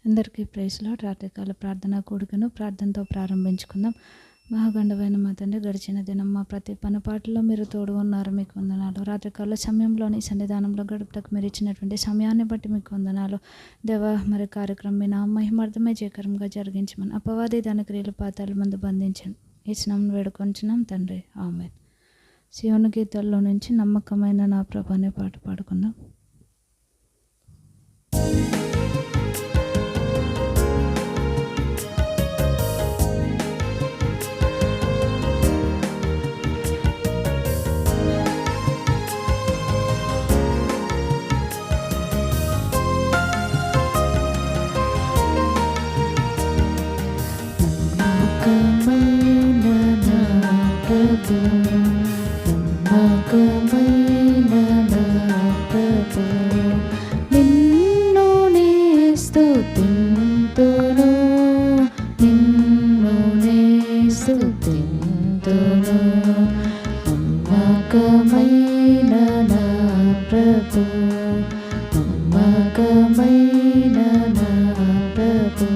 అందరికీ praise lord. రాత్రికాల ప్రార్థన కూడికను ప్రార్థనతో ప్రారంభించుకుందాం. మహాగండమైన మా తండ్రి, గడిచిన దినం మా ప్రతి పనిపాటులో మీరు తోడు ఉన్నారు, మీకు వందనాలు. రాత్రికాల సమయంలోని సన్నిధానంలో గడుపుటకు మీరు ఇచ్చినటువంటి సమయాన్ని బట్టి మీకు వందనాలు. దేవ, మరి కార్యక్రమం మీ నా మహిమార్థమే జయకరంగా జరిగించమని అపవాది దాని క్రియలు పాతాల ముందు బంధించండి. ఈ స్నామం వేడుకొంచున్నాం తండ్రి, ఆమేన్. సియోను గీతాల్లో నుంచి నమ్మకమైన నా ప్రభు అనే పాట పాడుకుందాం. నిన్ను నే స్తుతింతును, నిన్ను నే స్తుతింతును. నమ్మకమైన నా ప్రభు, నమ్మకమైన నా ప్రభు.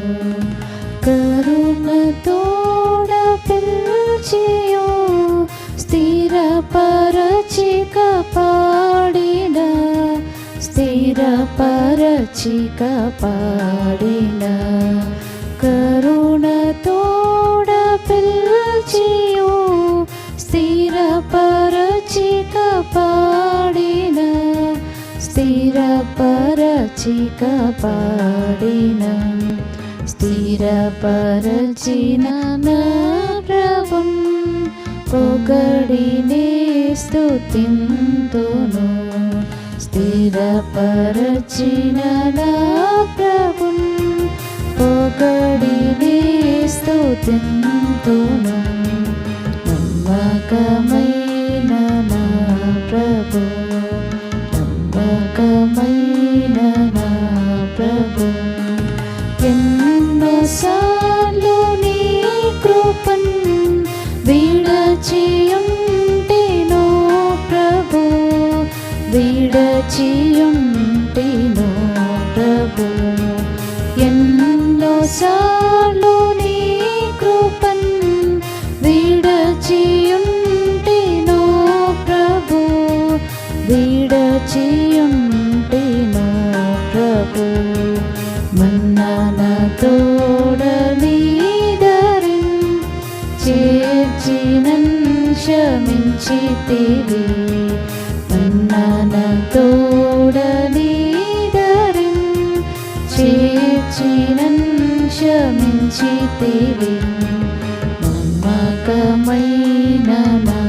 కరుణతోడ పిలిచియో స్థిరపరచి కాపాడిన, స్థిరపరచి కాపాడిన. కరుణతోడ పిలిచియో స్థిరపరచి కాపాడిన, స్థిరపరచి కాపాడిన. స్థిరపరచిన నా ప్రభున్ పొగడినే స్తుతింతును. స్థిరపరచిన నా ప్రభున్ పొగడినే స్తుతింతును. నమ్మకమైన నా ప్రభు, నమ్మకమైన నా ప్రభు. ఎన్నోసార్లు నీ కృపన్ విడచియుంటినో ప్రభు, విడచియుంటినో ప్రభు. ఎన్నోసార్లు నీ కృపన్ విడచియుంటినో ప్రభు, విడచియుంటినో ప్రభు. మన్నన తోడ నీదరిన్ చేర్చినన్ క్షమించితివి. మన్నన తోడ నీదరిన్ చేర్చినన్ క్షమించితివి. నమ్మకమైన నా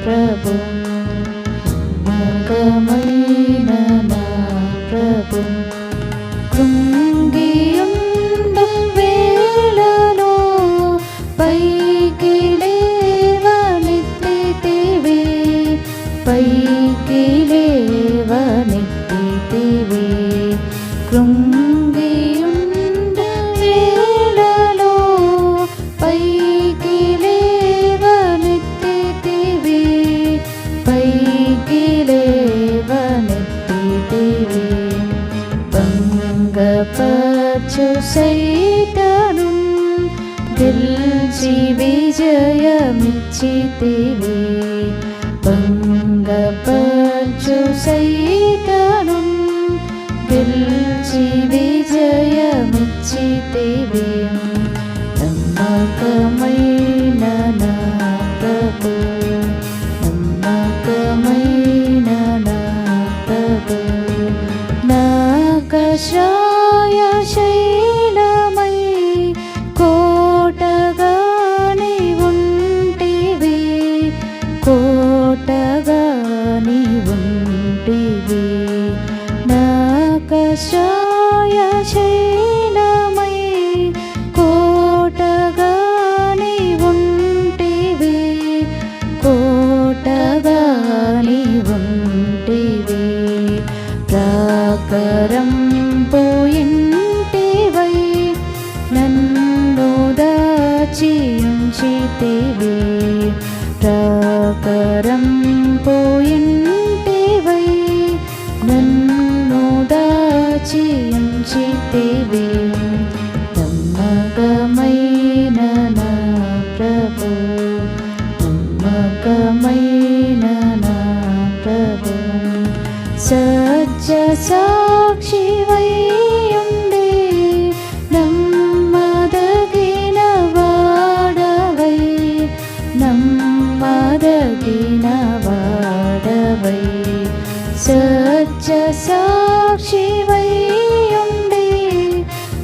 ప్రభు, నమ్మకమైన నా ప్రభు. కృంగియుండు వేళలో పైకి లేవనెత్తితివి, పైకి లేవనెత్తితివి. కృంగియుండు వేళలో పైకి లేవనెత్తితివి, పైకి లేవనెత్తితివి. భంగపరచు సైతానున్ గెలిచి విజయమిచ్చితివి. భంగపరచు సైతానున్ గెలిచి విజయమిచ్చితివి. నమ్మకమైన నా ప్రభు, నమ్మకమైన నా ప్రభు. నాకశ్రాయ శైలమై కోటగా నీ ఉంటివి, కోటగా నీ ఉంటివి. నాకశ్రాయ శైలమై కోటగా నీ ఉంటివి, కోటగా నీ ఉంటివి. ప్రాకరం పోయింటివై నన్ను దాచియుంచితివి. ప్రాకరం పోయింటివై నన్ను దాచియుంచితివి. సత్య సాక్షివై ఉండి నమ్మదగిన వాడవై నమ్మదగిన వాడవై సత్య సాక్షివై ఉండి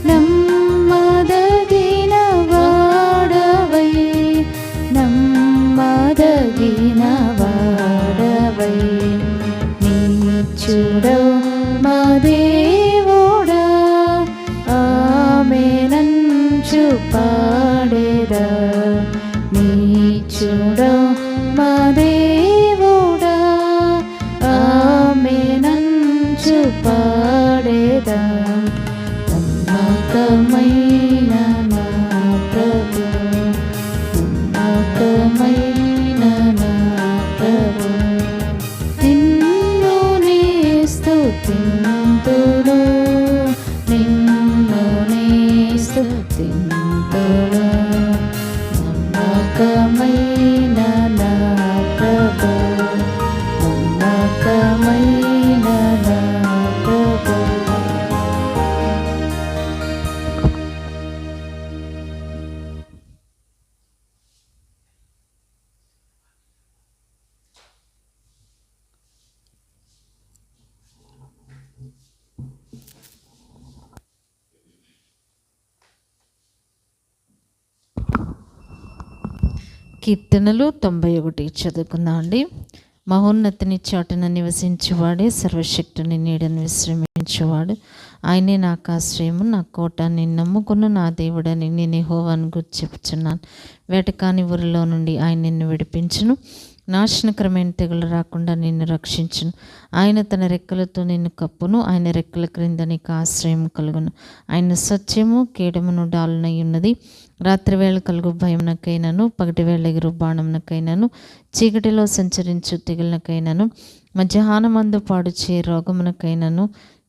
నమ్మదగిన వాడవై నమ్మదగిన వాడవై నీచుడవు మా దేవుడా ఆమేనంచు పాడేదా నీచుడవు మా దేవుడా ఆమేనంచు పాడేదా నమ్మకమైన నా ప్రభు నమ్మకమైన నా ప్రభు నిన్ను నీ స్తుతింతును నిన్ను నీ స్తుతింతును నమ్మకమైన నా ప్రభు నమ్మకమైన నా ప్రభు. కీర్తనలు 91 చదువుకుందాం అండి. మహోన్నతిని చాటున నివసించేవాడే సర్వశక్తుని నీడను విశ్రమించేవాడు. ఆయనే నాకు ఆశ్రయము, నా కోట, నేను నమ్ముకున్న నా దేవుడని నేను యెహోవాను గురించి చెప్పుచున్నాను. వేటకాని ఊరిలో నుండి ఆయన నిన్ను విడిపించును, నాశనకరమైన తెగులు రాకుండా నిన్ను రక్షించును. ఆయన తన రెక్కలతో నిన్ను కప్పును, ఆయన రెక్కల క్రింద నీకు ఆశ్రయం కలుగును. ఆయన సత్యము కేడమును డాలునై ఉన్నది. రాత్రివేళ కలుగు భయమునకైనను, పగటివేళ ఎగురు బాణమునకైనను, చీకటిలో సంచరించు తెగులకైనను, మధ్యాహ్నమందు పాడుచే రోగమునకైనను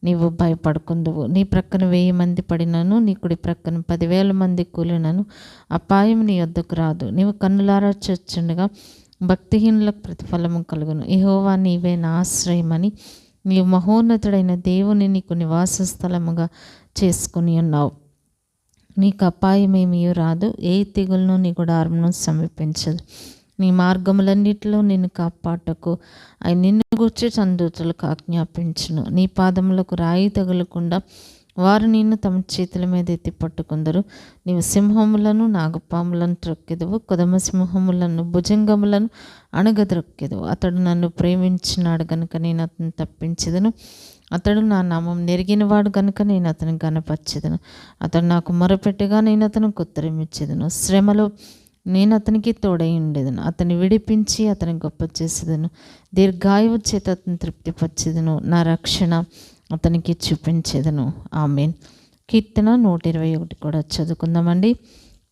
నీవు భయపడుకుందువు. నీ ప్రక్కన 1000 మంది పడినను, నీ కుడి ప్రక్కన 10,000 మంది కూలినను అపాయం నీ వద్దకు రాదు. నీవు కన్నులారా చూచుండగా భక్తిహీనులకు ప్రతిఫలము కలుగును. యెహోవా నీవే నా ఆశ్రయమని నీవు మహోన్నతుడైన దేవుని నీకు నివాస స్థలముగా చేసుకుని ఉన్నావు. నీకు అపాయమేమీ రాదు, ఏ తెగులను నీ గుడారమును సమీపించదు. నీ మార్గములన్నిటిలో నిన్ను కాపాటకు ఆయన నిన్ను గూర్చి సందూతలకు ఆజ్ఞాపించును. నీ పాదములకు రాయి తగులకుండా వారు నిన్ను తమ చేతుల మీద ఎత్తి పట్టుకుందరు. నీవు సింహములను నాగపాములను త్రొక్కెదవు, కొదమ సింహములను భుజంగములను అణగద్రొక్కెదవు. అతడు నన్ను ప్రేమించినాడు గనుక నేను అతను తప్పించెదను. అతడు నా నామం నెరిగినవాడు గనుక నేను అతను గనపరచెదను. అతడు నాకు మొరపెట్టగా నేను అతనికి ఉత్తరమిచ్చేదను. శ్రమలో నేను అతనికి తోడై ఉండేదను. అతన్ని విడిపించి అతని గొప్ప చేసేదను. దీర్ఘాయువు చేత అతను తృప్తిపరిచేదను. నా రక్షణ అతనికి చూపించేదను. ఆమేన్. కీర్తన 121 కూడా చదువుకుందామండి.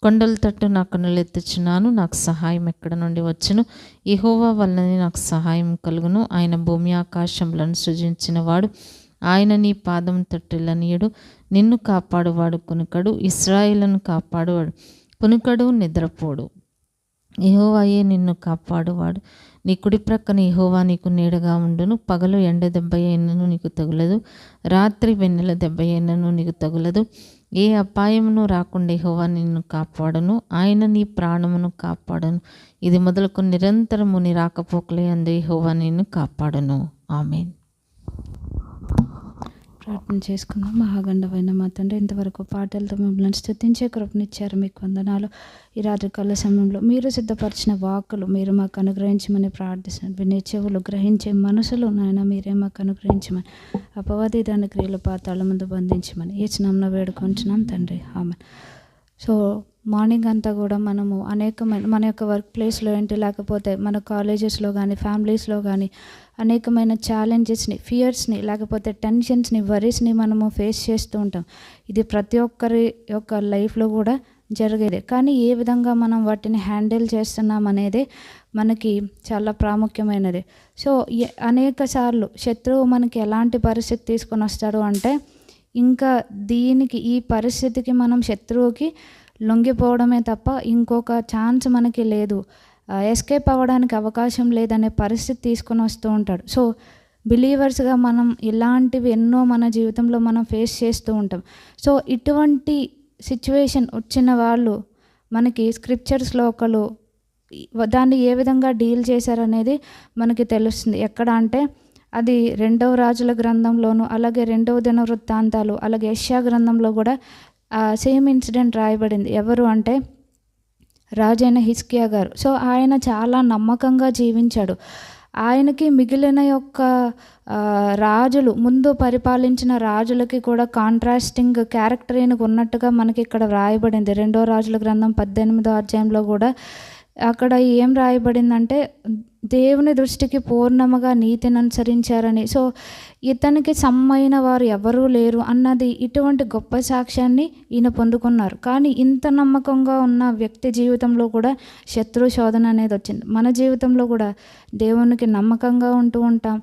కొండల తట్టు నా కన్నులు ఎత్తుచున్నాను, నాకు సహాయం ఎక్కడ నుండి వచ్చును? యెహోవా వలననే నాకు సహాయం కలుగును. ఆయన భూమి ఆకాశములను సృజించిన వాడు. ఆయన నీ పాదం తట్టులనీయుడు. నిన్ను కాపాడువాడు కునుకడు, ఇశ్రాయేలును కాపాడువాడు కునుకడు, నిద్రపోడు. యెహోవాయే నిన్ను కాపాడువాడు. నీ కుడి ప్రక్కన యెహోవా నీకు నీడగా ఉండును. పగలు ఎండ దెబ్బ అయినను నీకు తగులదు, రాత్రి వెన్నెల దెబ్బ అయినను నీకు తగులదు. ఏ అపాయమును రాకుండా యెహోవా నిన్ను కాపాడును. ఆయన నీ ప్రాణమును కాపాడును. ఇది మొదలుకొని నిరంతరము నీ రాకపోకలే అందు యెహోవా నిన్ను కాపాడును. ఆమేన్. ప్రార్థన చేసుకుందాం. మహాగండమైన మా తండ్రి, ఇంతవరకు పాటలతో మిమ్మల్ని స్తుతించే కృపనిచ్చారు. మీకు వందనాలు. ఈ రాత్రికాల సమయంలో మీరు సిద్ధపరిచిన వాక్కులు మీరు మాకు అనుగ్రహించమని ప్రార్థిస్తున్నాను. వినే చెవులు, గ్రహించే మనసులు నాయన మీరే మాకు అనుగ్రహించమని, అపవాది దాని క్రియలు పాతాళ ముందు బంధించమని ఈ నామమున వేడుకుంటున్నాం తండ్రి. ఆమేన్. సో మార్నింగ్ అంతా కూడా మనము అనేకమైన మన యొక్క వర్క్ ప్లేస్లో ఏంటి, లేకపోతే మన కాలేజెస్లో కానీ ఫ్యామిలీస్లో కానీ అనేకమైన ఛాలెంజెస్ని, ఫియర్స్ని, లేకపోతే టెన్షన్స్ని, వరీస్ని మనము ఫేస్ చేస్తూ ఉంటాం. ఇది ప్రతి ఒక్కరి యొక్క లైఫ్లో కూడా జరిగేదే. కానీ ఏ విధంగా మనం వాటిని హ్యాండిల్ చేస్తున్నాం అనేది మనకి చాలా ప్రాముఖ్యమైనది. సో అనేక సార్లు శత్రువు మనకి ఎలాంటి పరిస్థితి తీసుకొని వస్తాడు అంటే, ఇంకా దీనికి ఈ పరిస్థితికి మనం శత్రువుకి లొంగిపోవడమే తప్ప ఇంకొక ఛాన్స్ మనకి లేదు, ఎస్కేప్ అవ్వడానికి అవకాశం లేదనే పరిస్థితి తీసుకొని వస్తూ ఉంటాడు. సో బిలీవర్స్గా మనం ఇలాంటివి ఎన్నో మన జీవితంలో మనం ఫేస్ చేస్తూ ఉంటాం. సో ఇటువంటి సిచ్యువేషన్ వచ్చిన వాళ్ళు మనకి స్క్రిప్చర్స్లో ఒకరు దాన్ని ఏ విధంగా డీల్ చేశారనేది మనకి తెలుస్తుంది. ఎక్కడ అంటే అది 2వ రాజుల గ్రంథంలోను, అలాగే 2వ దినవృత్తాంతాలు, అలాగే యెషయా గ్రంథంలో కూడా సేమ్ ఇన్సిడెంట్ రాయబడింది. ఎవరు అంటే రాజైన హిజ్కియా గారు. సో ఆయన చాలా నమ్మకంగా జీవించాడు. ఆయనకి మిగిలిన యొక్క రాజులు, ముందు పరిపాలించిన రాజులకి కూడా కాంట్రాస్టింగ్ క్యారెక్టర్ ఈయనకు ఉన్నట్టుగా మనకి ఇక్కడ రాయబడింది. 2వ రాజుల గ్రంథం 18వ అధ్యాయంలో కూడా అక్కడ ఏం రాయబడిందంటే దేవుని దృష్టికి పూర్ణముగా నీతిని అనుసరించారని. సో ఇతనికి సమ్మైన వారు ఎవరూ లేరు అన్నది, ఇటువంటి గొప్ప సాక్ష్యాన్ని ఈయన పొందుకున్నారు. కానీ ఇంత నమ్మకంగా ఉన్న వ్యక్తి జీవితంలో కూడా శత్రు శోధన అనేది వచ్చింది. మన జీవితంలో కూడా దేవునికి నమ్మకంగా ఉంటూ ఉంటాం,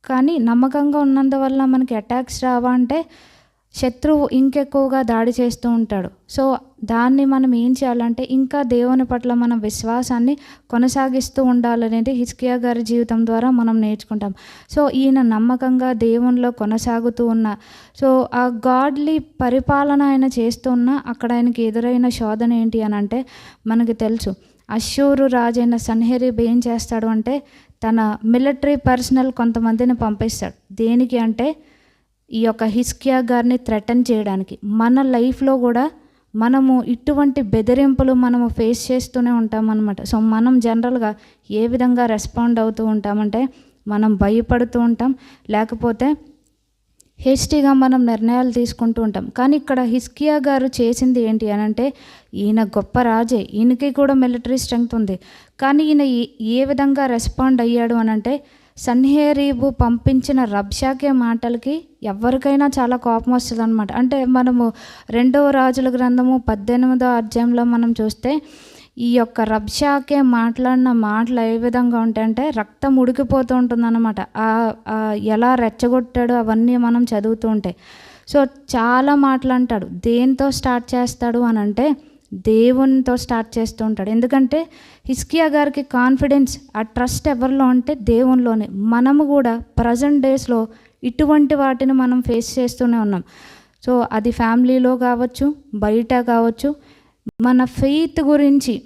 కానీ నమ్మకంగా ఉన్నందువల్ల మనకి అటాక్స్ రావా అంటే శత్రువు ఇంకెక్కువగా దాడి చేస్తూ ఉంటాడు. సో దాన్ని మనం ఏం చేయాలంటే ఇంకా దేవుని పట్ల మన విశ్వాసాన్ని కొనసాగిస్తూ ఉండాలనేది హిజ్కియా గారి జీవితం ద్వారా మనం నేర్చుకుంటాం. సో ఈయన నమ్మకంగా దేవునిలో కొనసాగుతూ ఉన్న, సో ఆ గాడ్లీ పరిపాలన ఆయన చేస్తూ ఉన్న అక్కడ ఆయనకి ఎదురైన శోధన ఏంటి అని అంటే మనకి తెలుసు. అష్షూరు రాజైన సన్హెరీబ్ ఏం చేస్తాడు అంటే తన మిలిటరీ పర్సనల్ కొంతమందిని పంపిస్తాడు. దేనికి అంటే ఈ యొక్క హిజ్కియా గారిని థ్రెటన్ చేయడానికి. మన లైఫ్లో కూడా మనము ఇటువంటి బెదిరింపులు మనము ఫేస్ చేస్తూనే ఉంటామన్నమాట. సో మనం జనరల్గా ఏ విధంగా రెస్పాండ్ అవుతూ ఉంటామంటే మనం భయపడుతూ ఉంటాం, లేకపోతే హేస్టీగా మనం నిర్ణయాలు తీసుకుంటూ ఉంటాం. కానీ ఇక్కడ హిజ్కియా గారు చేసింది ఏంటి అని అంటే, ఈయన గొప్ప రాజే, ఈయనకి కూడా మిలిటరీ స్ట్రెంగ్త్ ఉంది, కానీ ఈయన ఏ విధంగా రెస్పాండ్ అయ్యాడు అని అంటే సన్హెరీబు పంపించిన రబ్షాకే మాటలకి ఎవరికైనా చాలా కోపం వస్తుంది అనమాట. అంటే మనము 2వ రాజుల గ్రంథము 18వ అధ్యాయంలో మనం చూస్తే ఈ యొక్క రబ్షాకే మాట్లాడిన మాటలు ఏ విధంగా ఉంటాయంటే రక్తం ఉడికిపోతూ ఉంటుందన్నమాట. ఎలా రెచ్చగొట్టాడో అవన్నీ మనం చదువుతూ ఉంటాయి. సో చాలా మాటలు అంటాడు. దేంతో స్టార్ట్ చేస్తాడు అని అంటే దేవునితో స్టార్ట్ చేస్తూ ఉంటాడు. ఎందుకంటే హిజ్కియా గారికి కాన్ఫిడెన్స్, ఆ ట్రస్ట్ ఎవరిలో అంటే దేవునిలోనే. మనము కూడా ప్రజెంట్ డేస్లో ఇటువంటి వాటిని మనం ఫేస్ చేస్తూనే ఉన్నాం. సో అది ఫ్యామిలీలో కావచ్చు, బయట కావచ్చు, మన ఫెయిత్ గురించి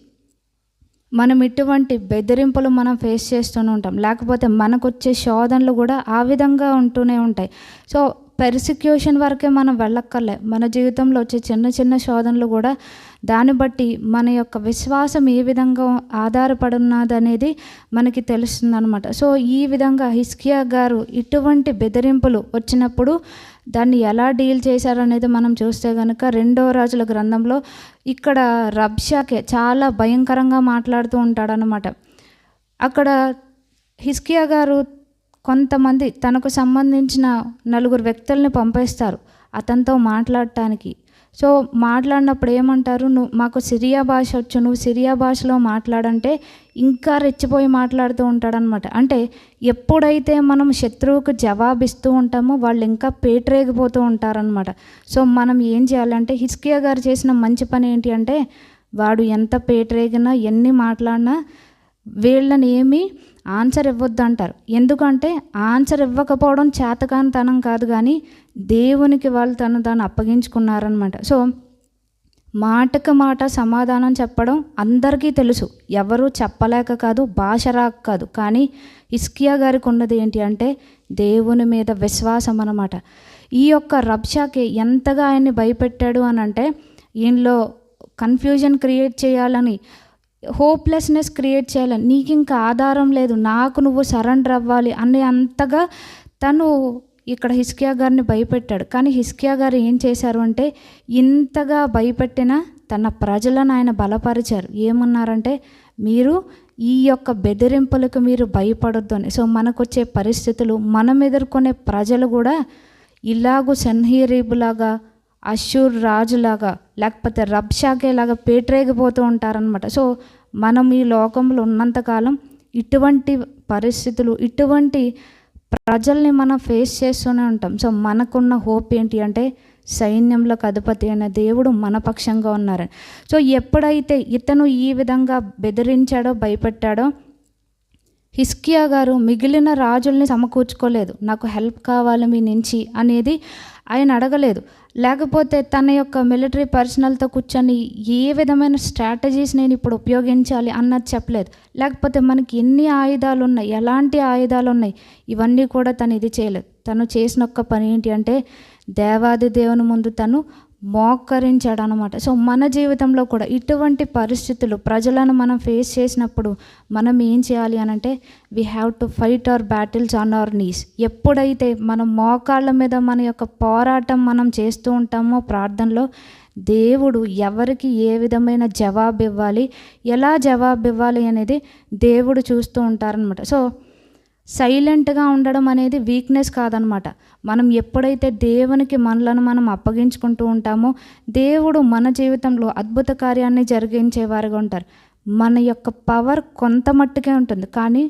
మనం ఇటువంటి బెదిరింపులు మనం ఫేస్ చేస్తూనే ఉంటాం. లేకపోతే మనకు వచ్చే శోధనలు కూడా ఆ విధంగా ఉంటూనే ఉంటాయి. సో పెర్సిక్యూషన్ వరకే మనం వెళ్ళక్కర్లే. మన జీవితంలో వచ్చే చిన్న చిన్న శోధనలు కూడా దాన్ని బట్టి మన యొక్క విశ్వాసం ఏ విధంగా ఆధారపడున్నది అనేది మనకి తెలుస్తుంది అనమాట. సో ఈ విధంగా హిజ్కియా గారు ఇటువంటి బెదిరింపులు వచ్చినప్పుడు దాన్ని ఎలా డీల్ చేశారనేది మనం చూస్తే కనుక 2వ రాజుల గ్రంథంలో ఇక్కడ రబ్షాకే చాలా భయంకరంగా మాట్లాడుతూ ఉంటాడనమాట. అక్కడ హిజ్కియా గారు కొంతమంది తనకు సంబంధించిన 4 వ్యక్తుల్ని పంపిస్తారు అతనితో మాట్లాడటానికి. సో మాట్లాడినప్పుడు ఏమంటారు, మాకు సిరియా భాష వచ్చు, నువ్వు సిరియా భాషలో మాట్లాడంటే ఇంకా రెచ్చిపోయి మాట్లాడుతూ ఉంటాడనమాట. అంటే ఎప్పుడైతే మనం శత్రువుకు జవాబిస్తూ ఉంటామో వాళ్ళు ఇంకా పేటరేగిపోతూ ఉంటారనమాట. సో మనం ఏం చేయాలంటే హిజ్కియా గారు చేసిన మంచి పని ఏంటి అంటే వాడు ఎంత పేటరేగినా ఎన్ని మాట్లాడినా వీళ్ళని ఏమీ ఆన్సర్ ఇవ్వద్దు అంటారు. ఎందుకంటే ఆన్సర్ ఇవ్వకపోవడం చేతకానితనం కాదు, కానీ దేవునికి వాళ్ళు తాను అప్పగించుకున్నారనమాట. సో మాటకు మాట సమాధానం చెప్పడం అందరికీ తెలుసు, ఎవరు చెప్పలేక కాదు, భాష రాక కాదు. కానీ హిజ్కియా గారికి ఉన్నది ఏంటి అంటే దేవుని మీద విశ్వాసం అన్నమాట. ఈ యొక్క రబ్షాకే ఎంతగా ఆయన్ని భయపెట్టాడు అని అంటే ఈయనలో కన్ఫ్యూజన్ క్రియేట్ చేయాలని, హోప్లెస్నెస్ క్రియేట్ చేయాలని, నీకు ఇంకా ఆధారం లేదు, నాకు నువ్వు సరెండర్ అవ్వాలి అనే అంతగా తను ఇక్కడ హిజ్కియా గారిని భయపెట్టాడు. కానీ హిజ్కియా గారు ఏం చేశారు అంటే ఇంతగా భయపెట్టిన తన ప్రజలను ఆయన బలపరిచారు. ఏమన్నారంటే మీరు ఈ యొక్క బెదిరింపులకు మీరు భయపడొద్దు అని. సో మనకు వచ్చే పరిస్థితులు, మనం ఎదుర్కొనే ప్రజలు కూడా ఇలాగూ సన్హెరీబులాగా, అష్షూర్ రాజులాగా, లేకపోతే రబ్షాకేలాగా పేటరేగిపోతూ ఉంటారనమాట. సో మనం ఈ లోకంలో ఉన్నంతకాలం ఇటువంటి పరిస్థితులు, ఇటువంటి ప్రజల్ని మనం ఫేస్ చేస్తూనే ఉంటాం. సో మనకున్న హోప్ ఏంటి అంటే సైన్యంలోకి అధిపతి అయిన దేవుడు మన పక్షంగా ఉన్నారని. సో ఎప్పుడైతే ఇతను ఈ విధంగా బెదిరించాడో, భయపెట్టాడో, హిజ్కియా గారు మిగిలిన రాజుల్ని సమకూర్చుకోలేదు. నాకు హెల్ప్ కావాలి మీ నుంచి అనేది ఆయన అడగలేదు. లేకపోతే తన యొక్క మిలిటరీ పర్సనల్తో కూర్చొని ఏ విధమైన స్ట్రాటజీస్ నేను ఇప్పుడు ఉపయోగించాలి అన్నది చెప్పలేదు. లేకపోతే మనకి ఎన్ని ఆయుధాలు ఉన్నాయి, ఎలాంటి ఆయుధాలు ఉన్నాయి, ఇవన్నీ కూడా తను ఇది చేయలేదు. తను చేసిన ఒక్క పని ఏంటి అంటే దేవాది దేవుని ముందు తను మోకరించాడు అనమాట. సో మన జీవితంలో కూడా ఇటువంటి పరిస్థితులు ప్రజలను మనం ఫేస్ చేసినప్పుడు మనం ఏం చేయాలి అని అంటే we have to fight our battles on our knees. ఎప్పుడైతే మనం మోకాళ్ళ మీద మన యొక్క పోరాటం మనం చేస్తూ ఉంటామో ప్రార్థనలో, దేవుడు ఎవరికి ఏ విధమైన జవాబు ఇవ్వాలి, ఎలా జవాబు ఇవ్వాలి అనేది దేవుడు చూస్తూ ఉంటారనమాట. సో సైలెంట్గా ఉండడం అనేది వీక్నెస్ కాదనమాట. మనం ఎప్పుడైతే దేవునికి మనలను మనం అప్పగించుకుంటూ ఉంటామో దేవుడు మన జీవితంలో అద్భుత కార్యాన్ని జరిగించేవారుగా ఉంటారు. మన యొక్క పవర్ కొంత మట్టుకే ఉంటుంది, కానీ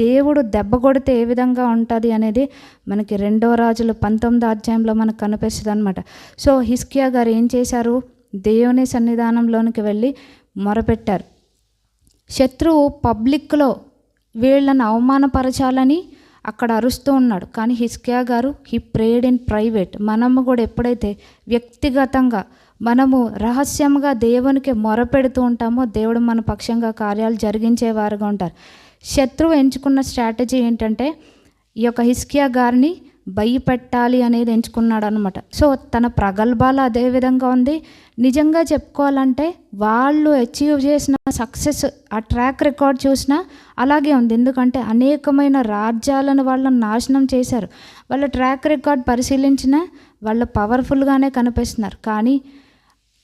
దేవుడు దెబ్బ కొడితే ఏ విధంగా ఉంటుంది అనేది మనకి 2 రాజులు 19వ అధ్యాయంలో మనకు కనిపిస్తుంది అనమాట. సో హిజ్కియా గారు ఏం చేశారు, దేవుని సన్నిధానంలోనికి వెళ్ళి మొరపెట్టారు. శత్రువు పబ్లిక్లో వీళ్ళని అవమానపరచాలని అక్కడ అరుస్తూ ఉన్నాడు, కానీ హిజ్కియా గారు హీ ప్రేడ్ ఇన్ ప్రైవేట్. మనము కూడా ఎప్పుడైతే వ్యక్తిగతంగా మనము రహస్యంగా దేవునికి మొరపెడుతూ ఉంటామో దేవుడు మన పక్షంగా కార్యాలు జరిగించేవారుగా ఉంటారు. శత్రువు ఎంచుకున్న స్ట్రాటజీ ఏంటంటే ఈ యొక్క హిజ్కియా గారిని భయపెట్టాలి అనేది ఎంచుకున్నాడు అనమాట. సో తన ప్రగల్భాలు అదే విధంగా ఉంది. నిజంగా చెప్పుకోవాలంటే వాళ్ళు అచీవ్ చేసిన సక్సెస్ ఆ ట్రాక్ రికార్డ్ చూసినా అలాగే ఉంది. ఎందుకంటే అనేకమైన రాజ్యాలను వాళ్ళని నాశనం చేశారు. వాళ్ళ ట్రాక్ రికార్డ్ పరిశీలించినా వాళ్ళు పవర్ఫుల్గానే కనిపిస్తున్నారు, కానీ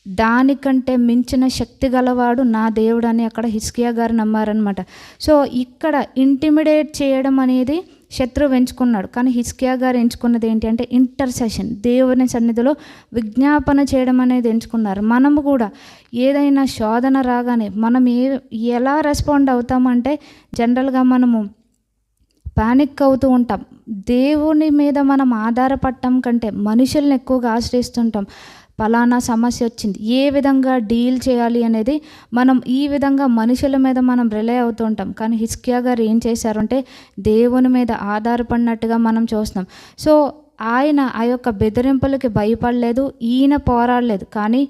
దానికంటే మించిన శక్తి గలవాడు నా దేవుడు అని అక్కడ హిజ్కియా గారు నమ్మారనమాట. సో ఇక్కడ ఇంటిమిడేట్ చేయడం అనేది శత్రువు ఎంచుకున్నాడు, కానీ హిజ్కియా గారు ఎంచుకున్నది ఏంటి అంటే ఇంటర్సెషన్, దేవుని సన్నిధిలో విజ్ఞాపన చేయడం అనేది ఎంచుకున్నారు. మనము కూడా ఏదైనా శోధన రాగానే మనం ఎలా రెస్పాండ్ అవుతామంటే జనరల్గా మనము పానిక్ అవుతూ ఉంటాం. దేవుని మీద మనం ఆధారపడటం కంటే మనుషుల్ని ఎక్కువగా ఆశ్రయిస్తుంటాం. పలానా సమస్య వచ్చింది, ఏ విధంగా డీల్ చేయాలి అనేది మనం ఈ విధంగా మనుషుల మీద మనం రిలే అవుతూ ఉంటాం. కానీ హిజ్కియా గారు ఏం చేశారంటే దేవుని మీద ఆధారపడినట్టుగా మనం చూస్తున్నాం. సో ఆయన ఆ యొక్క బెదిరింపులకి భయపడలేదు, ఈయన పోరాడలేదు, కానీ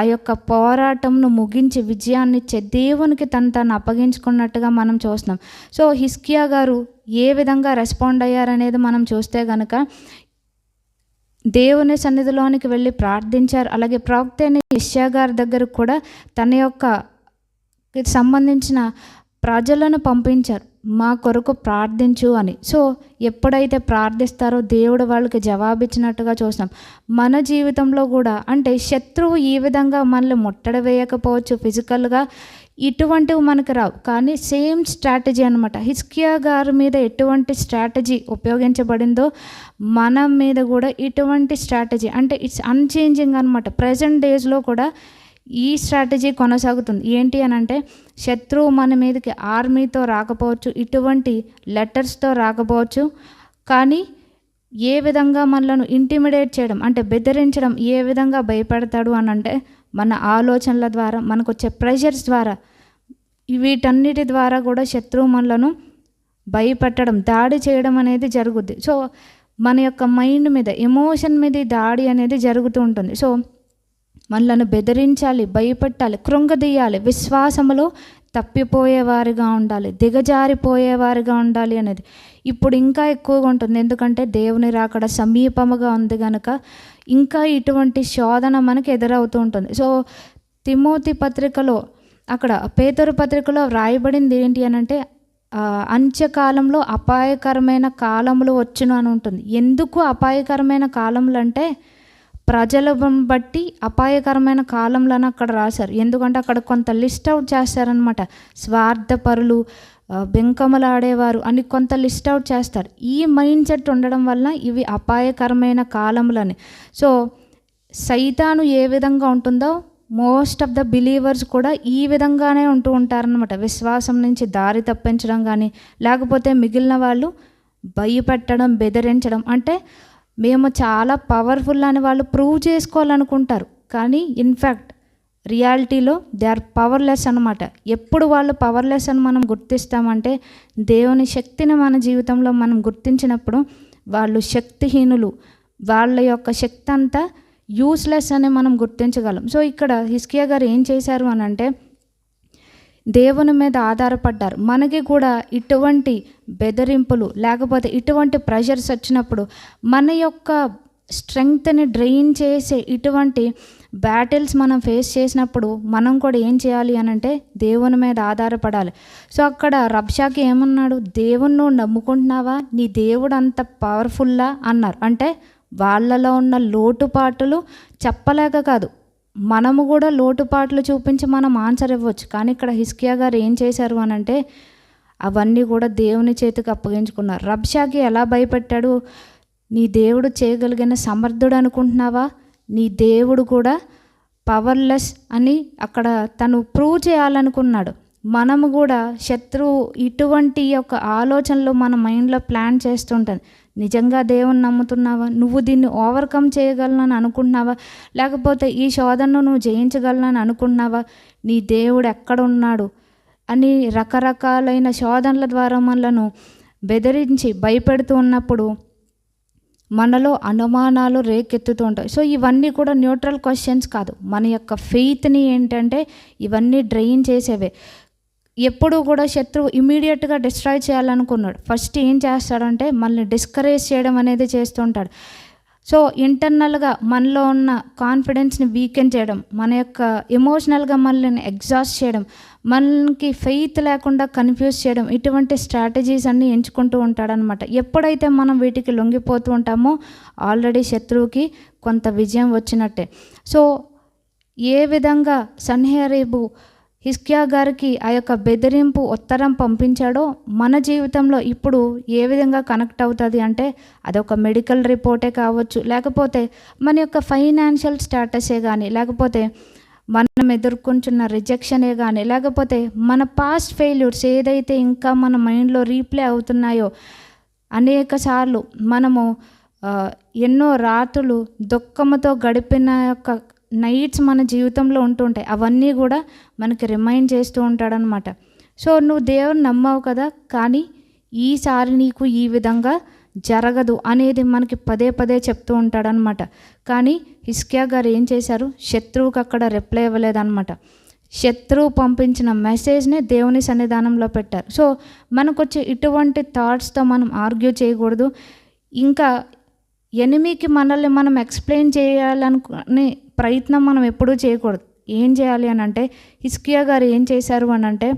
ఆ యొక్క పోరాటంను ముగించి విజయాన్నిచ్చే దేవునికి తను అప్పగించుకున్నట్టుగా మనం చూస్తున్నాం. సో హిజ్కియా గారు ఏ విధంగా రెస్పాండ్ అయ్యారనేది మనం చూస్తే కనుక దేవుని సన్నిధిలోనికి వెళ్ళి ప్రార్థించారు. అలాగే ప్రవక్త అయిన యెషయా గారి దగ్గర కూడా తన యొక్క సంబంధించిన ప్రజలను పంపించారు, మా కొరకు ప్రార్థించు అని. సో ఎప్పుడైతే ప్రార్థిస్తారో దేవుడు వాళ్ళకి జవాబిచ్చినట్టుగా చూస్తాం. మన జీవితంలో కూడా అంటే శత్రువు ఈ విధంగా మనల్ని ముట్టడి వేయకపోవచ్చు ఫిజికల్గా, ఇటువంటివి మనకు రావు, కానీ సేమ్ స్ట్రాటజీ అనమాట. హిజ్కియా గారి మీద ఎటువంటి స్ట్రాటజీ ఉపయోగించబడిందో మన మీద కూడా ఇటువంటి స్ట్రాటజీ, అంటే ఇట్స్ అన్చేంజింగ్ అనమాట. ప్రజెంట్ డేస్లో కూడా ఈ స్ట్రాటజీ కొనసాగుతుంది. ఏంటి అని అంటే శత్రువు మన మీదకి ఆర్మీతో రాకపోవచ్చు, ఇటువంటి లెటర్స్తో రాకపోవచ్చు, కానీ ఏ విధంగా మనలను ఇంటిమిడేట్ చేయడం అంటే బెదిరించడం, ఏ విధంగా భయపెడతాడు అని అంటే మన ఆలోచనల ద్వారా, మనకు వచ్చే ప్రెషర్స్ ద్వారా, వీటన్నిటి ద్వారా కూడా శత్రువు మనలను భయపెట్టడం, దాడి చేయడం అనేది జరుగుద్ది. సో మన యొక్క మైండ్ మీద, ఎమోషన్ మీద దాడి అనేది జరుగుతూ ఉంటుంది. సో మనలను బెదిరించాలి, భయపెట్టాలి, కృంగదీయాలి, విశ్వాసములో తప్పిపోయేవారిగా ఉండాలి, దిగజారిపోయేవారిగా ఉండాలి అనేది ఇప్పుడు ఇంకా ఎక్కువగా ఉంటుంది. ఎందుకంటే దేవుని రాకడ సమీపముగా ఉంది కనుక ఇంకా ఇటువంటి శోధన మనకి ఎదురవుతూ ఉంటుంది. సో తిమోతి పత్రికలో, అక్కడ పేతురు పత్రికలో వ్రాయబడింది ఏంటి అని అంటే అంత్యకాలంలో అపాయకరమైన కాలములు వచ్చును అని ఉంటుంది. ఎందుకు అపాయకరమైన కాలములు అంటే ప్రజలను బట్టి అపాయకరమైన కాలంలో అక్కడ రాశారు. ఎందుకంటే అక్కడ కొంత లిస్ట్ అవుట్ చేస్తారనమాట. స్వార్థపరులు, బెంకమలాడేవారు అని కొంత లిస్ట్ అవుట్ చేస్తారు. ఈ మైండ్ సెట్ ఉండడం వల్ల ఇవి అపాయకరమైన కాలములని. సో సైతాను ఏ విధంగా ఉంటుందో మోస్ట్ ఆఫ్ ద బిలీవర్స్ కూడా ఈ విధంగానే ఉంటూ ఉంటారనమాట. విశ్వాసం నుంచి దారి తప్పించడం కానీ, లేకపోతే మిగిలిన వాళ్ళు భయపెట్టడం, బెదిరించడం, అంటే మేము చాలా పవర్ఫుల్ అని వాళ్ళు ప్రూవ్ చేసుకోవాలనుకుంటారు. కానీ ఇన్ఫ్యాక్ట్ రియాలిటీలో దే ఆర్ పవర్లెస్ అనమాట. ఎప్పుడు వాళ్ళు పవర్లెస్ అని మనం గుర్తిస్తామంటే దేవుని శక్తిని మన జీవితంలో మనం గుర్తించినప్పుడు వాళ్ళు శక్తిహీనులు, వాళ్ళ యొక్క శక్తి అంతా యూస్లెస్ అని మనం గుర్తించగలం. సో ఇక్కడ హిజ్కియా గారు ఏం చేశారు అని అంటే దేవుని మీద ఆధారపడ్డారు. మనకి కూడా ఇటువంటి బెదిరింపులు లేకపోతే ఇటువంటి ప్రెషర్స్ వచ్చినప్పుడు మన యొక్క స్ట్రెంగ్త్ని డ్రెయిన్ చేసే ఇటువంటి బ్యాటిల్స్ మనం ఫేస్ చేసినప్పుడు మనం కూడా ఏం చేయాలి అని అంటే దేవుని మీద ఆధారపడాలి. సో అక్కడ రబ్షాకి ఏమన్నాడు, దేవుణ్ణి నువ్వు నమ్ముకుంటున్నావా, నీ దేవుడు అంత పవర్ఫుల్లా అన్నారు. అంటే వాళ్ళలో ఉన్న లోటుపాట్లు చెప్పలేక కాదు, మనము కూడా లోటుపాట్లు చూపించి మనం ఆన్సర్ ఇవ్వచ్చు. కానీ ఇక్కడ హిజ్కియా గారు ఏం చేశారు అని అంటే అవన్నీ కూడా దేవుని చేతికి అప్పగించుకున్నారు. రబ్షాకి ఎలా భయపెట్టాడు, నీ దేవుడు చేయగలిగిన సమర్థుడు అనుకుంటున్నావా, నీ దేవుడు కూడా పవర్లెస్ అని అక్కడ తను ప్రూవ్ చేయాలనుకున్నాడు. మనము కూడా శత్రువు ఇటువంటి యొక్క ఆలోచనలు మన మైండ్లో ప్లాన్ చేస్తుంటుంది. నిజంగా దేవుని నమ్ముతున్నావా, నువ్వు దీన్ని ఓవర్కమ్ చేయగలనని అనుకుంటున్నావా, లేకపోతే ఈ శోధనను నువ్వు జయించగలనని అనుకుంటున్నావా, నీ దేవుడు ఎక్కడ ఉన్నాడు అని రకరకాలైన శోధనల ద్వారా మనలను బెదిరించి భయపెడుతూ ఉన్నప్పుడు మనలో అనుమానాలు రేకెత్తుతూ ఉంటాయి. సో ఇవన్నీ కూడా న్యూట్రల్ క్వశ్చన్స్ కాదు, మన యొక్క ఫెయిత్ని ఏంటంటే ఇవన్నీ డ్రెయిన్ చేసేవే. ఎప్పుడు కూడా శత్రువు ఇమీడియట్గా డిస్ట్రాయ్ చేయాలనుకున్నాడు, ఫస్ట్ ఏం చేస్తాడంటే మనల్ని డిస్కరేజ్ చేయడం అనేది చేస్తుంటాడు. సో ఇంటర్నల్గా మనలో ఉన్న కాన్ఫిడెన్స్ని వీకెన్ చేయడం, మన యొక్క ఎమోషనల్గా మనల్ని ఎగ్జాస్ట్ చేయడం, మనకి ఫెయిత్ లేకుండా కన్ఫ్యూజ్ చేయడం, ఇటువంటి స్ట్రాటజీస్ అన్నీ ఎంచుకుంటూ ఉంటాడనమాట. ఎప్పుడైతే మనం వీటికి లొంగిపోతూ ఉంటామో ఆల్రెడీ శత్రువుకి కొంత విజయం వచ్చినట్టే. సో ఏ విధంగా సన్హెరీబు హిజ్కియా గారికి ఆ యొక్క బెదిరింపు ఉత్తరం పంపించాడో మన జీవితంలో ఇప్పుడు ఏ విధంగా కనెక్ట్ అవుతుంది అంటే అదొక మెడికల్ రిపోర్టే కావచ్చు, లేకపోతే మన యొక్క ఫైనాన్షియల్ స్టేటసే కానీ, లేకపోతే మనం ఎదుర్కొంటున్న రిజెక్షనే కానీ, లేకపోతే మన పాస్ట్ ఫెయిల్యూర్స్ ఏదైతే ఇంకా మన మైండ్లో రీప్లే అవుతున్నాయో, అనేక సార్లు మనము ఎన్నో రాత్రులు దుఃఖంతో గడిపిన యొక్క నైట్స్ మన జీవితంలో ఉంటుంటాయి. అవన్నీ కూడా మనకి రిమైండ్ చేస్తూ ఉంటాడనమాట. సో నువ్వు దేవుని నమ్మావు కదా, కానీ ఈసారి నీకు ఈ విధంగా జరగదు అనేది మనకి పదే పదే చెప్తూ ఉంటాడనమాట. కానీ హిజ్కియా గారు ఏం చేశారు, శత్రువుకి అక్కడ రిప్లై ఇవ్వలేదన్నమాట. శత్రువు పంపించిన మెసేజ్ని దేవుని సన్నిధానంలో పెట్టారు. సో మనకు వచ్చే ఇటువంటి థాట్స్తో మనం ఆర్గ్యూ చేయకూడదు. ఇంకా ఎనిమికి మనల్ని మనం ఎక్స్ప్లెయిన్ చేయాలనుకునే ప్రయత్నం మనం ఎప్పుడూ చేయకూడదు. ఏం చేయాలి అని అంటే హిజ్కియా గారు ఏం చేశారు అని అంటే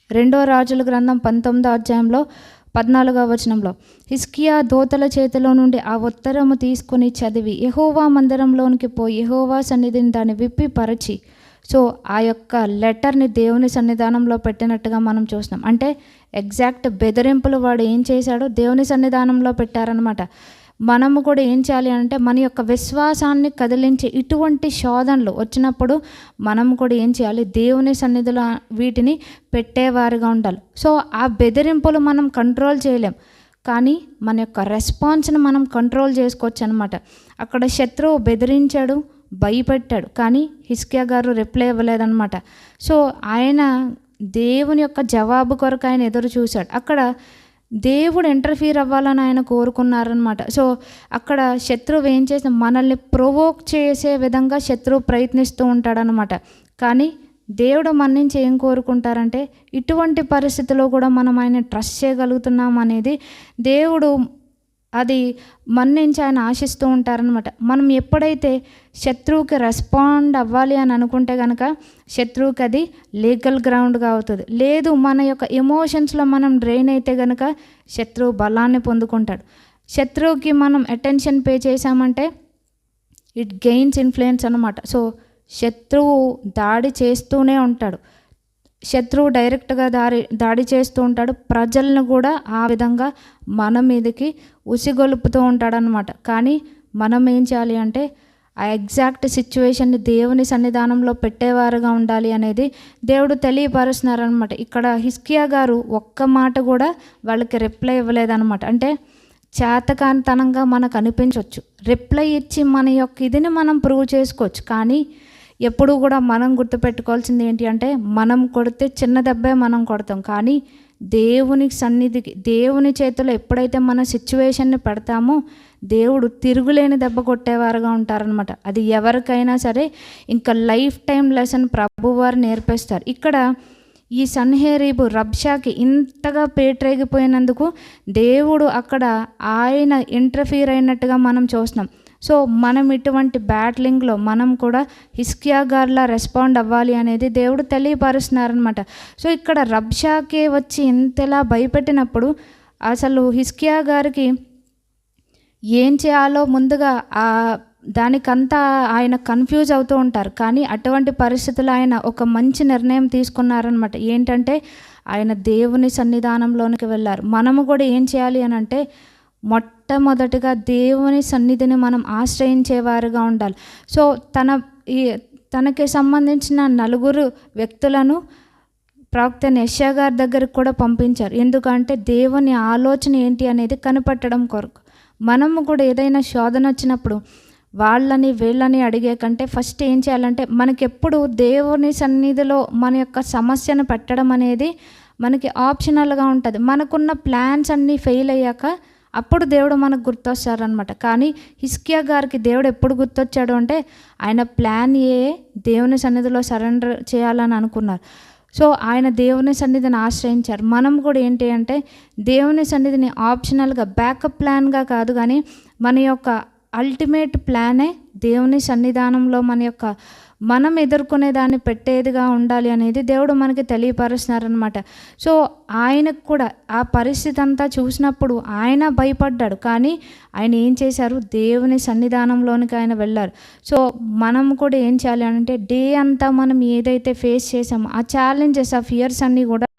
2వ రాజుల గ్రంథం 19వ అధ్యాయంలో 14వ వచనంలో హిజ్కియా దూతల చేతిలో నుండి ఆ ఉత్తరము తీసుకుని చదివి యెహోవా మందిరంలోనికి పోయి యెహోవా సన్నిధిని దాన్ని విప్పి పరిచి, సో ఆ యొక్క లెటర్ని దేవుని సన్నిధానంలో పెట్టినట్టుగా మనం చూస్తున్నాం. అంటే ఎగ్జాక్ట్ బెదిరింపులు వాడు ఏం చేశాడో దేవుని సన్నిధానంలో పెట్టారనమాట. మనము కూడా ఏం చేయాలి అంటే మన యొక్క విశ్వాసాన్ని కదిలించి ఇటువంటి శోధనలు వచ్చినప్పుడు మనము కూడా ఏం చేయాలి, దేవుని సన్నిధిలో వీటిని పెట్టేవారుగా ఉండాలి. సో ఆ బెదిరింపులు మనం కంట్రోల్ చేయలేం, కానీ మన యొక్క రెస్పాన్స్ని మనం కంట్రోల్ చేసుకోవచ్చు అనమాట. అక్కడ శత్రువు బెదిరించాడు, భయపెట్టాడు, కానీ హిజ్కియా గారు రిప్లై ఇవ్వలేదన్నమాట. సో ఆయన దేవుని యొక్క జవాబు కొరకు ఆయన ఎదురు చూశాడు. అక్కడ దేవుడు ఇంటర్ఫీర్ అవ్వాలని ఆయన కోరుకున్నారనమాట. సో అక్కడ శత్రువు ఏం చేసిన మనల్ని ప్రొవోక్ చేసే విధంగా శత్రువు ప్రయత్నిస్తూ ఉంటాడనమాట. కానీ దేవుడు మన నుంచి ఏం కోరుకుంటారంటే ఇటువంటి పరిస్థితుల్లో కూడా మనం ఆయన ట్రస్ట్ చేయగలుగుతున్నాం అనేది దేవుడు అది మన నుంచి ఆయన ఆశిస్తూ ఉంటారనమాట. మనం ఎప్పుడైతే శత్రువుకి రెస్పాండ్ అవ్వాలి అని అనుకుంటే కనుక శత్రువుకి అది లీగల్ గ్రౌండ్గా అవుతుంది. లేదు మన యొక్క ఎమోషన్స్లో మనం డ్రైన్ అయితే కనుక శత్రువు బలాన్ని పొందుకుంటాడు. శత్రువుకి మనం అటెన్షన్ పే చేశామంటే ఇట్ గెయిన్స్ ఇన్ఫ్లుయెన్స్ అనమాట. సో శత్రువు దాడి చేస్తూనే ఉంటాడు, శత్రువు డైరెక్ట్గా దాడి చేస్తూ ఉంటాడు, ప్రజలను కూడా ఆ విధంగా మన మీదకి ఉసిగొలుపుతూ ఉంటాడనమాట. కానీ మనం ఏం చేయాలి అంటే ఆ ఎగ్జాక్ట్ సిచ్యువేషన్ని దేవుని సన్నిధానంలో పెట్టేవారుగా ఉండాలి అనేది దేవుడు తెలియపరుస్తున్నారనమాట. ఇక్కడ హిజ్కియా గారు ఒక్క మాట కూడా వాళ్ళకి రిప్లై ఇవ్వలేదన్నమాట. అంటే చేతకానితనంగా మనకు అనిపించవచ్చు, రిప్లై ఇచ్చి మన యొక్క ఇదిని మనం ప్రూవ్ చేసుకోవచ్చు, కానీ ఎప్పుడు కూడా మనం గుర్తుపెట్టుకోవాల్సింది ఏంటి అంటే, మనం కొడితే చిన్న దెబ్బే మనం కొడతాం, కానీ దేవుని సన్నిధికి, దేవుని చేతిలో ఎప్పుడైతే మన సిచ్యువేషన్ని పెడతామో దేవుడు తిరుగులేని దెబ్బ కొట్టేవారుగా ఉంటారనమాట. అది ఎవరికైనా సరే ఇంకా లైఫ్ టైం లెసన్ ప్రభువారు నేర్పిస్తారు. ఇక్కడ ఈ సన్హెరీబు రబ్షాకి ఇంతగా పేటరేగిపోయినందుకు దేవుడు అక్కడ ఆయన ఇంటర్ఫీర్ అయినట్టుగా మనం చూస్తున్నాం. సో మనం ఇటువంటి బ్యాట్లింగ్లో మనం కూడా హిజ్కియా గారిలా రెస్పాండ్ అవ్వాలి అనేది దేవుడు తెలియపరుస్తున్నారనమాట. సో ఇక్కడ రబ్షాకే వచ్చి ఇంతలా భయపెట్టినప్పుడు అసలు హిజ్కియా గారికి ఏం చేయాలో ముందుగా దానికంతా ఆయన కన్ఫ్యూజ్ అవుతూ ఉంటారు. కానీ అటువంటి పరిస్థితుల్లో ఆయన ఒక మంచి నిర్ణయం తీసుకున్నారనమాట. ఏంటంటే ఆయన దేవుని సన్నిధానంలోనికి వెళ్ళారు. మనము కూడా ఏం చేయాలి అని అంటే, మొట్టమొదటిగా దేవుని సన్నిధిని మనం ఆశ్రయించేవారుగా ఉండాలి. సో తనకి సంబంధించిన 4 వ్యక్తులను ప్రవక్త యెషయా గారి దగ్గరికి కూడా పంపించారు. ఎందుకంటే దేవుని ఆలోచన ఏంటి అనేది కనిపెట్టడం కొరకు. మనము కూడా ఏదైనా శోధన వచ్చినప్పుడు వాళ్ళని వీళ్ళని అడిగే కంటే ఫస్ట్ ఏం చేయాలంటే, మనకెప్పుడు దేవుని సన్నిధిలో మన యొక్క సమస్యను పెట్టడం అనేది మనకి ఆప్షనల్గా ఉంటుంది. మనకున్న ప్లాన్స్ అన్నీ ఫెయిల్ అయ్యాక అప్పుడు దేవుడు మనకు గుర్తొస్తారనమాట. కానీ హిజ్కియా గారికి దేవుడు ఎప్పుడు గుర్తొచ్చాడు అంటే, ఆయన ప్లాన్ ఏ దేవుని సన్నిధిలో సరెండర్ చేయాలని అనుకున్నారు. సో ఆయన దేవుని సన్నిధిని ఆశ్రయించారు. మనం కూడా ఏంటి అంటే, దేవుని సన్నిధిని ఆప్షనల్గా బ్యాకప్ ప్లాన్గా కాదు, కానీ మన యొక్క అల్టిమేట్ ప్లానే దేవుని సన్నిధానంలో మనం ఎదుర్కొనే దాన్ని పెట్టేదిగా ఉండాలి అనేది దేవుడు మనకి తెలియపరుస్తున్నారనమాట. సో ఆయనకు కూడా ఆ పరిస్థితి అంతా చూసినప్పుడు ఆయన భయపడ్డాడు, కానీ ఆయన ఏం చేశారు, దేవుని సన్నిధానంలోనికి ఆయన వెళ్ళారు. సో మనం కూడా ఏం చేయాలి అంటే, డే అంతా మనం ఏదైతే ఫేస్ చేసామో ఆ ఛాలెంజెస్, ఆ ఫియర్స్ అన్నీ కూడా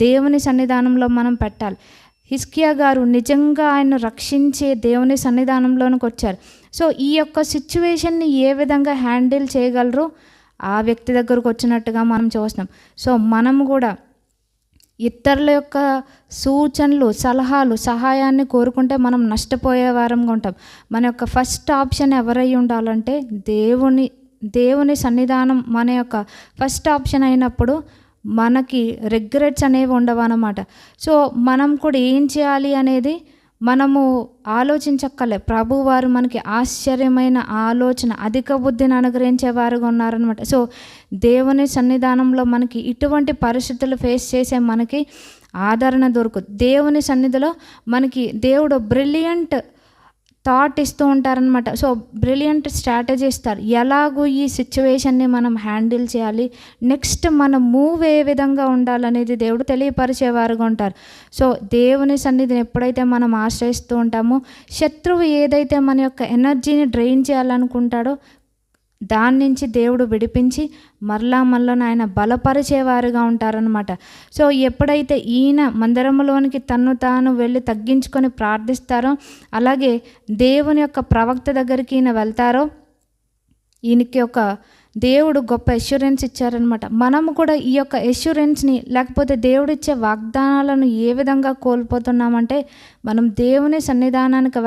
దేవుని సన్నిధానంలో మనం పెట్టాలి. హిజ్కియా గారు నిజంగా ఆయన రక్షించే దేవుని సన్నిధానంలోనికి వచ్చారు. సో ఈ యొక్క సిచ్యువేషన్ని ఏ విధంగా హ్యాండిల్ చేయగలరో ఆ వ్యక్తి దగ్గరకు వచ్చినట్టుగా మనం చూస్తున్నాం. సో మనం కూడా ఇతరుల యొక్క సూచనలు, సలహాలు, సహాయాన్ని కోరుకుంటే మనం నష్టపోయే వారంగా ఉంటాం. మన యొక్క ఫస్ట్ ఆప్షన్ ఎవరై ఉండాలంటే దేవుని సన్నిధానం మన యొక్క ఫస్ట్ ఆప్షన్ అయినప్పుడు మనకి రిగ్రెట్స్ అనేవి ఉండవన్నమాట. సో మనం కూడా ఏం చేయాలి అనేది మనము ఆలోచించక్కలే. ప్రభువారు మనకి ఆశ్చర్యమైన ఆలోచన, అధిక బుద్ధిని అనుగ్రహించేవారుగా ఉన్నారనమాట. సో దేవుని సన్నిధానంలో మనకి ఇటువంటి పరిస్థితులు ఫేస్ చేసే మనకి ఆదరణ దొరుకుతుంది. దేవుని సన్నిధిలో మనకి దేవుడు బ్రిలియంట్ థాట్ ఇస్తూ ఉంటారనమాట. సో బ్రిలియంట్ స్ట్రాటజీ ఇస్తారు, ఎలాగూ ఈ సిచ్యువేషన్ని మనం హ్యాండిల్ చేయాలి, నెక్స్ట్ మన మూవ్ ఏ విధంగా ఉండాలనేది దేవుడు తెలియపరిచేవారుగా ఉంటారు. సో దేవుని సన్నిధిని ఎప్పుడైతే మనం ఆశ్రయిస్తూ ఉంటామో, శత్రువు ఏదైతే మన యొక్క ఎనర్జీని డ్రైన్ చేయాలనుకుంటాడో దాని నుంచి దేవుడు విడిపించి మరలా ఆయన బలపరిచేవారుగా ఉంటారనమాట. సో ఎప్పుడైతే ఈయన మందిరంలోనికి తన్ను తాను వెళ్ళి తగ్గించుకొని ప్రార్థిస్తారో, అలాగే దేవుని యొక్క ప్రవక్త దగ్గరికి ఈయన వెళ్తారో, ఈయనకి ఒక దేవుడు గొప్ప ఎష్యూరెన్స్ ఇచ్చారనమాట. మనము కూడా ఈ యొక్క ఎష్యూరెన్స్ని, లేకపోతే దేవుడిచ్చే వాగ్దానాలను ఏ విధంగా కోల్పోతున్నామంటే, మనం దేవుని సన్నిధానానికి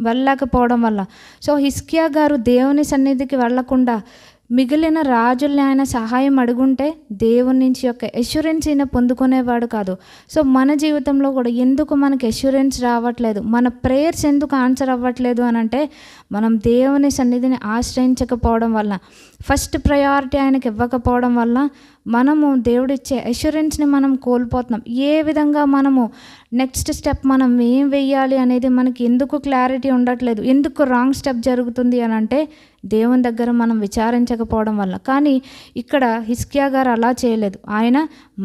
వెళ్ళకపోవడం వల్ల. సో హిజ్కియా గారు దేవుని సన్నిధికి వెళ్ళకుండా మిగిలిన రాజుల్ని ఆయన సహాయం అడుగుంటే దేవుని నుంచి యొక్క ఎష్యూరెన్స్ ఈయన పొందుకునేవాడు కాదు. సో మన జీవితంలో కూడా ఎందుకు మనకు ఎష్యూరెన్స్ రావట్లేదు, మన ప్రేయర్స్ ఎందుకు ఆన్సర్ అవ్వట్లేదు అని అంటే, మనం దేవుని సన్నిధిని ఆశ్రయించకపోవడం వల్ల, ఫస్ట్ ప్రయారిటీ ఆయనకి ఇవ్వకపోవడం వల్ల మనము దేవుడిచ్చే ఎష్యూరెన్స్ని మనం కోల్పోతున్నాం. ఏ విధంగా మనము నెక్స్ట్ స్టెప్ మనం ఏం వెయ్యాలి అనేది మనకి ఎందుకు క్లారిటీ ఉండట్లేదు, ఎందుకు రాంగ్ స్టెప్ జరుగుతుంది అని అంటే, దేవుని దగ్గర మనం విచారించకపోవడం వల్ల. కానీ ఇక్కడ హిజ్కియా గారు అలా చేయలేదు. ఆయన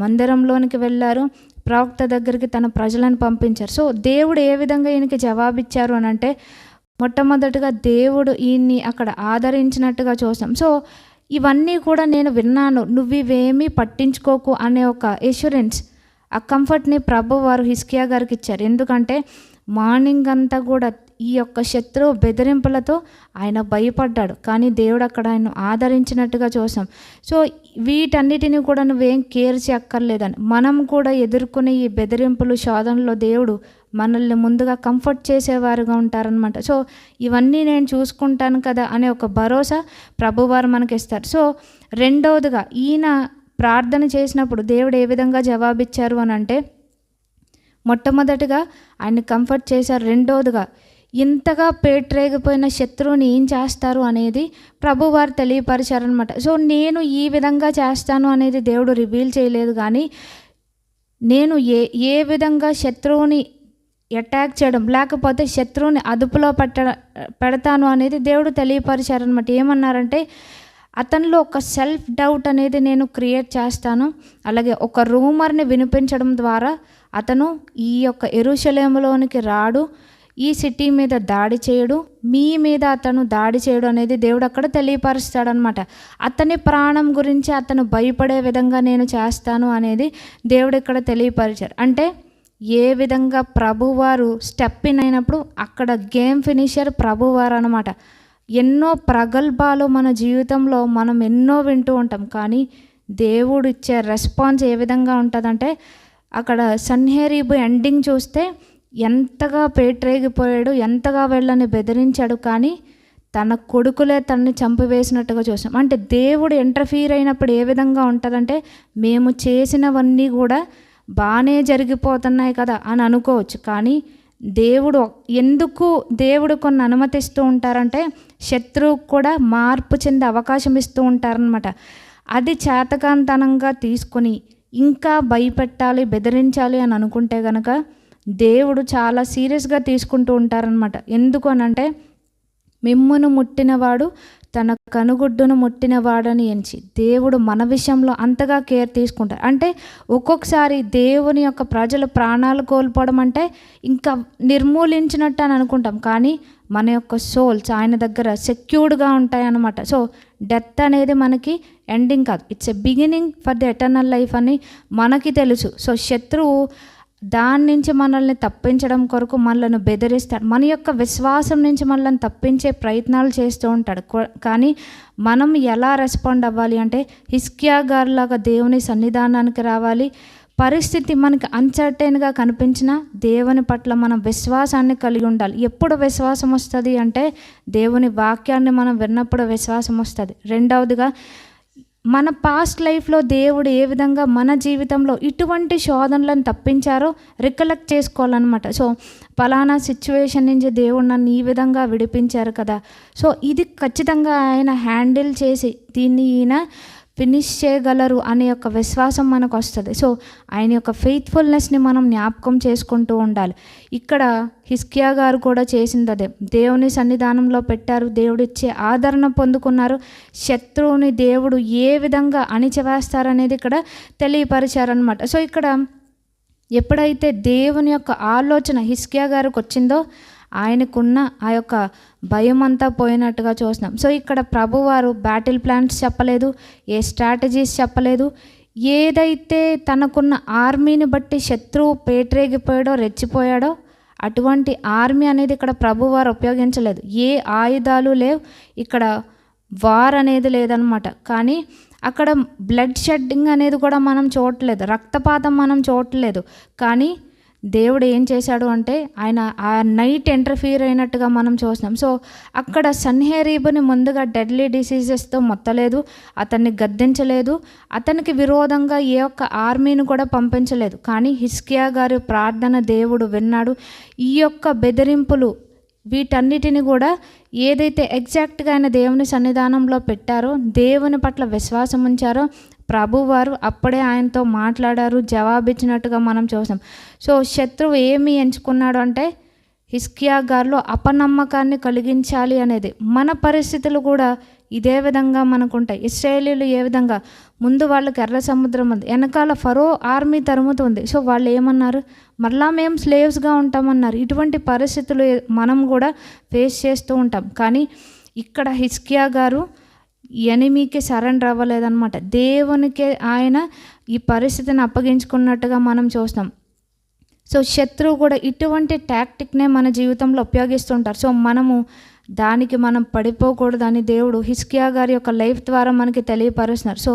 మందిరంలోనికి వెళ్ళారు, ప్రవక్త దగ్గరికి తన ప్రజలను పంపించారు. సో దేవుడు ఏ విధంగా ఈయనకి జవాబిచ్చారు అని అంటే, మొట్టమొదటిగా దేవుడు ఈయన్ని అక్కడ ఆదరించినట్టుగా చూసాం. సో ఇవన్నీ కూడా నేను విన్నాను, నువ్వు ఇవేమీ పట్టించుకోకు అనే ఒక ఎష్యూరెన్స్, ఆ కంఫర్ట్ని ప్రభు వారు హిజ్కియా గారికి ఇచ్చారు. ఎందుకంటే మార్నింగ్ అంతా కూడా ఈ యొక్క శత్రువు బెదిరింపులతో ఆయన భయపడ్డాడు, కానీ దేవుడు అక్కడ ఆయన ఆదరించినట్టుగా చూసాం. సో వీటన్నిటిని కూడా నువ్వేం కేర్ చేయక్కర్లేదని, మనం కూడా ఎదుర్కొనే ఈ బెదిరింపులు శోధనలో దేవుడు మనల్ని ముందుగా కంఫర్ట్ చేసేవారుగా ఉంటారనమాట. సో ఇవన్నీ నేను చూసుకుంటాను కదా అనే ఒక భరోసా ప్రభువారు మనకి ఇస్తారు. సో రెండవదిగా ఈయన ప్రార్థన చేసినప్పుడు దేవుడు ఏ విధంగా జవాబిచ్చారు అని అంటే, మొట్టమొదటిగా ఆయన్ని కంఫర్ట్ చేశారు. రెండవదిగా ఇంతగా పేట్రేగిపోయిన శత్రువుని ఏం చేస్తారు అనేది ప్రభువారు తెలియపరిచారనమాట. సో నేను ఈ విధంగా చేస్తాను అనేది దేవుడు రివీల్ చేయలేదు, కానీ నేను ఏ విధంగా శత్రువుని అటాక్ చేయడం లేకపోతే శత్రువుని అదుపులో పెడతాను అనేది దేవుడు తెలియపరిచారనమాట. ఏమన్నారంటే, అతనిలో ఒక సెల్ఫ్ డౌట్ అనేది నేను క్రియేట్ చేస్తాను, అలాగే ఒక రూమర్ని వినిపించడం ద్వారా అతను ఈ యొక్క యెరూషలేములోనికి రాడు, ఈ సిటీ మీద దాడి చేయడు, మీ మీద అతను దాడి చేయడు అనేది దేవుడు అక్కడ తెలియపరుస్తాడనమాట. అతని ప్రాణం గురించి అతను భయపడే విధంగా నేను చేస్తాను అనేది దేవుడు ఇక్కడ తెలియపరిచారు. అంటే ఏ విధంగా ప్రభువారు స్టెప్ ఇన్ అయినప్పుడు అక్కడ గేమ్ ఫినిషర్ ప్రభువారు అనమాట. ఎన్నో ప్రగల్భాలు మన జీవితంలో మనం ఎన్నో వింటూ ఉంటాం, కానీ దేవుడు ఇచ్చే రెస్పాన్స్ ఏ విధంగా ఉంటుందంటే, అక్కడ సన్హెరీబు ఎండింగ్ చూస్తే ఎంతగా పేట్రేగిపోయాడు, ఎంతగా వీళ్ళని బెదిరించాడు, కానీ తన కొడుకులే తనని చంపివేసినట్టుగా చూసాం. అంటే దేవుడు ఇంటర్ఫీర్ అయినప్పుడు ఏ విధంగా ఉంటుందంటే, మేము చేసినవన్నీ కూడా బాగానే జరిగిపోతున్నాయి కదా అని అనుకోవచ్చు, కానీ దేవుడు ఎందుకు దేవుడు కొన్ని అనుమతిస్తూ ఉంటారంటే, శత్రువుకు కూడా మార్పు చెందే అవకాశం ఇస్తూ ఉంటారనమాట. అది చేతకాంతనంగా తీసుకొని ఇంకా భయపెట్టాలి, బెదిరించాలి అని అనుకుంటే కనుక దేవుడు చాలా సీరియస్గా తీసుకుంటూ ఉంటారనమాట. ఎందుకు అనంటే, మిమ్మును ముట్టినవాడు తన కనుగుడ్డును ముట్టినవాడని ఎంచి దేవుడు మన విషయంలో అంతగా కేర్ తీసుకుంటారు. అంటే ఒక్కొక్కసారి దేవుని యొక్క ప్రజలు ప్రాణాలు కోల్పోవడం అంటే ఇంకా నిర్మూలించినట్టు అని అనుకుంటాం, కానీ మన యొక్క సోల్స్ ఆయన దగ్గర సెక్యూర్డ్గా ఉంటాయన్నమాట. సో డెత్ అనేది మనకి ఎండింగ్ కాదు, it's a beginning for the eternal life అని మనకి తెలుసు. సో శత్రువు దాని నుంచి మనల్ని తప్పించడం కొరకు మనల్ని బెదిరిస్తాడు, మన యొక్క విశ్వాసం నుంచి మనల్ని తప్పించే ప్రయత్నాలు చేస్తూ ఉంటాడు. కానీ మనం ఎలా రెస్పాండ్ అవ్వాలి అంటే, హిజ్కియా గారిలాగా దేవుని సన్నిధానానికి రావాలి. పరిస్థితి మనకి అన్సర్టైన్గా కనిపించినా దేవుని పట్ల మనం విశ్వాసాన్ని కలిగి ఉండాలి. ఎప్పుడు విశ్వాసం వస్తుంది అంటే, దేవుని వాక్యాన్ని మనం విన్నప్పుడు విశ్వాసం వస్తుంది. రెండవదిగా, మన పాస్ట్ లైఫ్లో దేవుడు ఏ విధంగా మన జీవితంలో ఇటువంటి శోధనలను తప్పించారో రికలెక్ట్ చేసుకోవాలన్నమాట. సో పలానా సిచ్యువేషన్ నుంచి దేవుడు నన్ను ఈ విధంగా విడిపించారు కదా, సో ఇది ఖచ్చితంగా ఆయన హ్యాండిల్ చేసి దీన్ని ఈయన ఫినిష్ చేయగలరు అనే యొక్క విశ్వాసం మనకు వస్తుంది. సో ఆయన యొక్క ఫెయిత్ఫుల్నెస్ని మనం జ్ఞాపకం చేసుకుంటూ ఉండాలి. ఇక్కడ హిజ్కియా గారు కూడా చేసింది అదే, దేవుని సన్నిధానంలో పెట్టారు, దేవుడిచ్చే ఆదరణ పొందుకున్నారు, శత్రువుని దేవుడు ఏ విధంగా అణిచివేస్తారనేది ఇక్కడ తెలియపరిచారనమాట. సో ఇక్కడ ఎప్పుడైతే దేవుని యొక్క ఆలోచన హిజ్కియా గారికి వచ్చిందో ఆయనకున్న ఆ యొక్క భయం అంతా పోయినట్టుగా చూస్తున్నాం. సో ఇక్కడ ప్రభువారు బ్యాటిల్ ప్లాన్స్ చెప్పలేదు, ఏ స్ట్రాటజీస్ చెప్పలేదు. ఏదైతే తనకున్న ఆర్మీని బట్టి శత్రువు పేట్రేగిపోయాడో రెచ్చిపోయాడో అటువంటి ఆర్మీ అనేది ఇక్కడ ప్రభువారు ఉపయోగించలేదు. ఏ ఆయుధాలు లేవు, ఇక్కడ వార్ అనేది లేదనమాట. కానీ అక్కడ బ్లడ్ షెడ్డింగ్ అనేది కూడా మనం చూడలేదు, రక్తపాతం మనం చూడలేదు. కానీ దేవుడు ఏం చేశాడు అంటే, ఆయన ఆ నైట్ ఇంటర్ఫీర్ అయినట్టుగా మనం చూస్తున్నాం. సో అక్కడ సన్హెరీబుని ముందుగా డెడ్లీ డిసీజెస్తో మొత్తలేదు, అతన్ని గద్దించలేదు, అతనికి విరోధంగా ఏ ఒక్క ఆర్మీని కూడా పంపించలేదు. కానీ హిజ్కియా గారి ప్రార్థన దేవుడు విన్నాడు. ఈ యొక్క బెదిరింపులు వీటన్నిటిని కూడా ఏదైతే ఎగ్జాక్ట్గా ఆయన దేవుని సన్నిధానంలో పెట్టారో, దేవుని పట్ల విశ్వాసం ఉంచారో, ప్రభువారు అప్పుడే ఆయనతో మాట్లాడారు, జవాబిచ్చినట్టుగా మనం చూసాం. సో శత్రువు ఏమి ఎంచుకున్నాడు అంటే, హిజ్కియా గారిలో అపనమ్మకాన్ని కలిగించాలి అనేది. మన పరిస్థితులు కూడా ఇదే విధంగా మనకుంటాయి. ఇశ్రాయేలీలు ఏ విధంగా ముందు వాళ్ళకి ఎర్ర సముద్రం ఉంది, వెనకాల ఫరో ఆర్మీ తరుముతుంది. సో వాళ్ళు ఏమన్నారు, మరలా మేము స్లేవ్స్గా ఉంటామన్నారు. ఇటువంటి పరిస్థితులు మనం కూడా ఫేస్ చేస్తూ ఉంటాం. కానీ ఇక్కడ హిజ్కియా గారు ఎనిమీకి సరెండర్ అవ్వలేదన్నమాట, దేవునికే ఆయన ఈ పరిస్థితిని అప్పగించుకున్నట్టుగా మనం చూస్తాం. సో శత్రువు కూడా ఇటువంటి టాక్టిక్నే మన జీవితంలో ఉపయోగిస్తుంటారు. సో మనము దానికి మనం పడిపోకూడదని దేవుడు హిజ్కియా గారి యొక్క లైఫ్ ద్వారా మనకి తెలియపరుస్తున్నారు. సో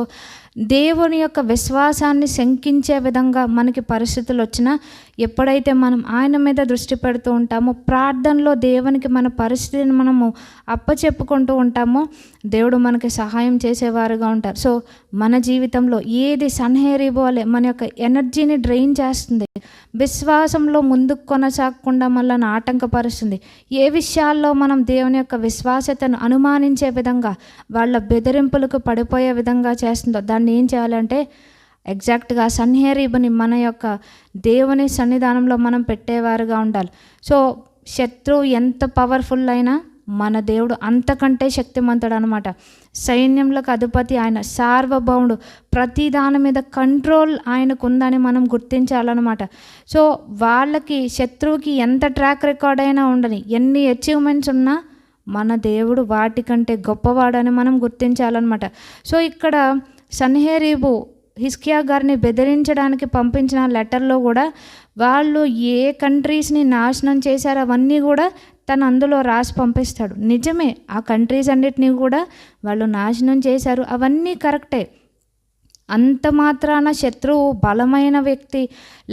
దేవుని యొక్క విశ్వాసాన్ని శంకించే విధంగా మనకి పరిస్థితులు వచ్చినా ఎప్పుడైతే మనం ఆయన మీద దృష్టి పెడుతూ ఉంటామో, ప్రార్థనలో దేవునికి మన పరిస్థితిని మనము అప్పచెప్పుకుంటూ ఉంటామో, దేవుడు మనకి సహాయం చేసేవారుగా ఉంటారు. సో మన జీవితంలో ఏది సన్హెరీబోలే మన యొక్క ఎనర్జీని డ్రైన్ చేస్తుంది, విశ్వాసంలో ముందుకు కొనసాగకుండా మనల్ని ఆటంకపరుస్తుంది, ఏ విషయాల్లో మనం దేవుని యొక్క విశ్వాసతను అనుమానించే విధంగా, వాళ్ళ బెదిరింపులకు పడిపోయే విధంగా చేస్తుందో, దాన్ని ఏం చేయాలంటే ఎగ్జాక్ట్గా సన్హెరీబుని మన యొక్క దేవుని సన్నిధానంలో మనం పెట్టేవారుగా ఉండాలి. సో శత్రువు ఎంత పవర్ఫుల్ అయినా మన దేవుడు అంతకంటే శక్తిమంతుడు అనమాట. సైన్యములకు అధిపతి ఆయన, సార్వభౌముడు, ప్రతి దాని మీద కంట్రోల్ ఆయనకు ఉందని మనం గుర్తించాలన్నమాట. సో వాళ్ళకి శత్రువుకి ఎంత ట్రాక్ రికార్డ్ అయినా ఉండని, ఎన్ని అచీవ్మెంట్స్ ఉన్నా మన దేవుడు వాటికంటే గొప్పవాడని మనం గుర్తించాలన్నమాట. సో ఇక్కడ సన్హెరీబు హిజ్కియా గారిని బెదిరించడానికి పంపించిన లెటర్లో కూడా వాళ్ళు ఏ కంట్రీస్ని నాశనం చేశారో అవన్నీ కూడా తను అందులో రాసి పంపిస్తాడు. నిజమే, ఆ కంట్రీస్ అన్నిటినీ కూడా వాళ్ళు నాశనం చేశారు, అవన్నీ కరెక్టే. అంత మాత్రాన శత్రువు బలమైన వ్యక్తి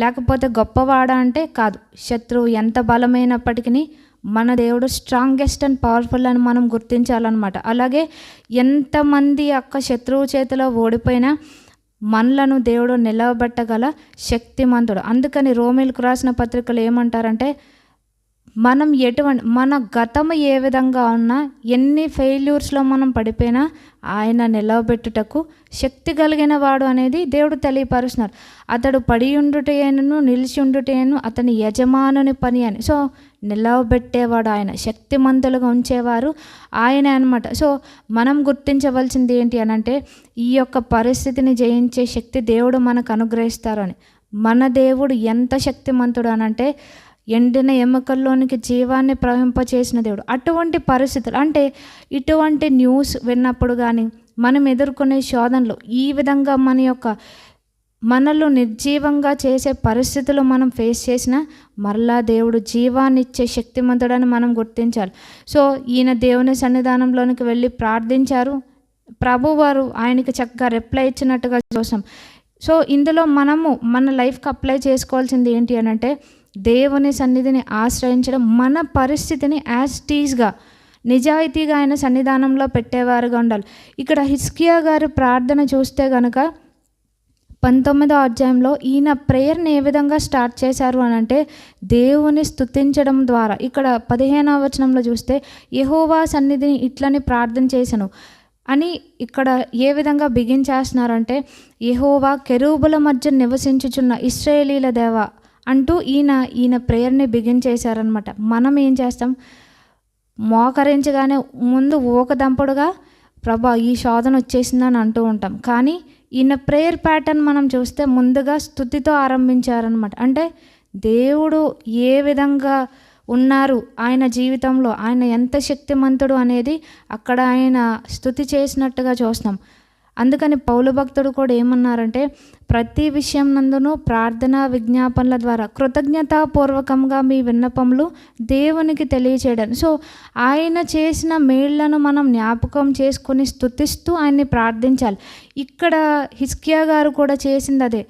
లేకపోతే గొప్పవాడా అంటే కాదు. శత్రువు ఎంత బలమైనప్పటికీ మన దేవుడు స్ట్రాంగెస్ట్ అండ్ పవర్ఫుల్ అని మనం గుర్తించాలన్నమాట. అలాగే ఎంతమంది శత్రువు చేతిలో ఓడిపోయినా మనలను దేవుడు నిలవబెట్టగల శక్తిమంతుడు. అందుకని రోమీలకు రాసిన పత్రికలు ఏమంటారంటే, మనం మన గతం ఏ విధంగా ఉన్నా, ఎన్ని ఫెయిల్యూర్స్లో మనం పడిపోయినా ఆయన నిలవబెట్టుటకు శక్తి కలిగిన వాడు అనేది దేవుడు తెలియపరుస్తున్నారు. అతడు పడి ఉండుటేను నిలిచి ఉండుటేను అతని యజమానుని పని అని. సో నిలవబెట్టేవాడు ఆయన, శక్తిమంతులుగా ఉంచేవారు ఆయన అనమాట. సో మనం గుర్తించవలసింది ఏంటి అని అంటే, ఈ యొక్క పరిస్థితిని జయించే శక్తి దేవుడు మనకు అనుగ్రహిస్తారు అని. మన దేవుడు ఎంత శక్తిమంతుడు అనంటే, ఎండిన ఎముకల్లోనికి జీవాన్ని ప్రవహింపచేసిన దేవుడు. అటువంటి పరిస్థితులు అంటే ఇటువంటి న్యూస్ విన్నప్పుడు కానీ, మనం ఎదుర్కొనే శోధనలు, ఈ విధంగా మనలో నిర్జీవంగా చేసే పరిస్థితులు మనం ఫేస్ చేసిన మరలా దేవుడు జీవాన్ని ఇచ్చే శక్తిమంతుడని మనం గుర్తించాలి. సో ఈయన దేవుని సన్నిధానంలోనికి వెళ్ళి ప్రార్థించారు, ప్రభువారు ఆయనకి చక్కగా రిప్లై ఇచ్చినట్టుగా చూసాం. సో ఇందులో మనము మన లైఫ్కి అప్లై చేసుకోవాల్సింది ఏంటి అని అంటే, దేవుని సన్నిధిని ఆశ్రయించడం, మన పరిస్థితిని యాజ్ టీజ్గా నిజాయితీగా ఆయన సన్నిధానంలో పెట్టేవారుగా ఉండాలి. ఇక్కడ హిజ్కియా గారి ప్రార్థన చూస్తే కనుక 19వ అధ్యాయంలో ఈయన ప్రేయర్ని ఏ విధంగా స్టార్ట్ చేశారు అని అంటే, దేవుని స్తుతించడం ద్వారా. ఇక్కడ 15వ వచనంలో చూస్తే, యెహోవా సన్నిధిని ఇట్లని ప్రార్థన చేశాను అని ఇక్కడ ఏ విధంగా బిగిన్ చేస్తున్నారంటే, యెహోవా కెరూబుల మధ్య నివసించుచున్న ఇశ్రాయేలీల దేవా అంటూ ఈయన ప్రేయర్ని బిగిన్ చేశారనమాట. మనం ఏం చేస్తాం, మోకరించగానే ముందు ఊకదంపుడుగా ప్రభా ఈ శోధన వచ్చేసిందని అంటూ ఉంటాం. కానీ ఈయన ప్రేయర్ ప్యాటర్న్ మనం చూస్తే ముందుగా స్తుతితో ఆరంభించారనమాట. అంటే దేవుడు ఏ విధంగా ఉన్నారు ఆయన జీవితంలో, ఆయన ఎంత శక్తిమంతుడు అనేది అక్కడ ఆయన స్తుతి చేసినట్టుగా చూస్తాం. అందుకని పౌలు భక్తుడు కూడా ఏమన్నారంటే, ప్రతి విషయం నందును ప్రార్థన విజ్ఞాపనల ద్వారా కృతజ్ఞతాపూర్వకంగా మీ విన్నపములు దేవునికి తెలియచేయడం. సో ఆయన చేసిన మేళ్లను మనం జ్ఞాపకం చేసుకొని స్తుతిస్తూ ఆయన్ని ప్రార్థించాలి. ఇక్కడ హిజ్కియా గారు కూడా చేసింది అదే.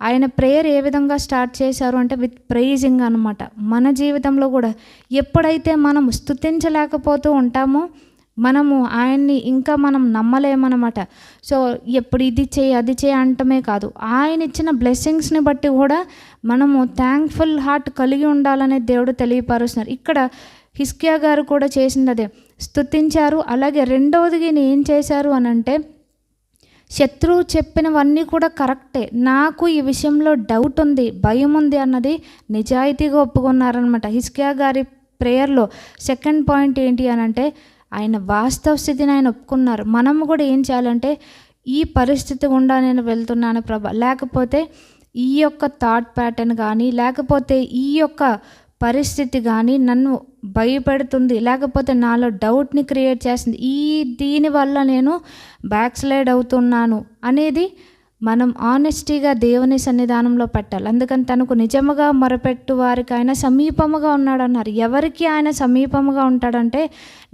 ఆయన ప్రేయర్ ఏ విధంగా స్టార్ట్ చేశారు అంటే విత్ ప్రైజింగ్ అనమాట. మన జీవితంలో కూడా ఎప్పుడైతే మనం స్తుతించలేకపోతూ ఉంటామో మనము ఆయన్ని ఇంకా మనం నమ్మలేమన్నమాట. సో ఎప్పుడు ఇది చేయి అది చేయి అంటమే కాదు, ఆయన ఇచ్చిన బ్లెస్సింగ్స్ని బట్టి కూడా మనము థ్యాంక్ఫుల్ హార్ట్ కలిగి ఉండాలనే దేవుడు తెలియపరుస్తున్నారు. ఇక్కడ హిజ్కియా గారు కూడా చేసింది అదే, స్తుతించారు. అలాగే రెండవది ఏం చేశారు అని అంటే, శత్రువు చెప్పినవన్నీ కూడా కరెక్టే, నాకు ఈ విషయంలో డౌట్ ఉంది, భయం ఉంది అన్నది నిజాయితీగా ఒప్పుకున్నారనమాట. హిజ్కియా గారి ప్రేయర్లో సెకండ్ పాయింట్ ఏంటి అని అంటే, ఆయన వాస్తవ స్థితిని ఆయన ఒప్పుకున్నారు. మనం కూడా ఏం చేయాలంటే, ఈ పరిస్థితి గుండా నేను వెళ్తున్నాను ప్రభా, లేకపోతే ఈ యొక్క థాట్ ప్యాటర్న్ కానీ, లేకపోతే ఈ యొక్క పరిస్థితి కానీ నన్ను భయపెడుతుంది, లేకపోతే నాలో డౌట్ని క్రియేట్ చేస్తుంది, దీనివల్ల నేను బ్యాక్ స్లైడ్ అవుతున్నాను అనేది మనం ఆనెస్టీగా దేవుని సన్నిధానంలో పెట్టాలి. అందుకని తనకు నిజముగా మొరపెట్టు వారికి ఆయన సమీపముగా ఉన్నాడన్నారు. ఎవరికి ఆయన సమీపముగా ఉంటాడంటే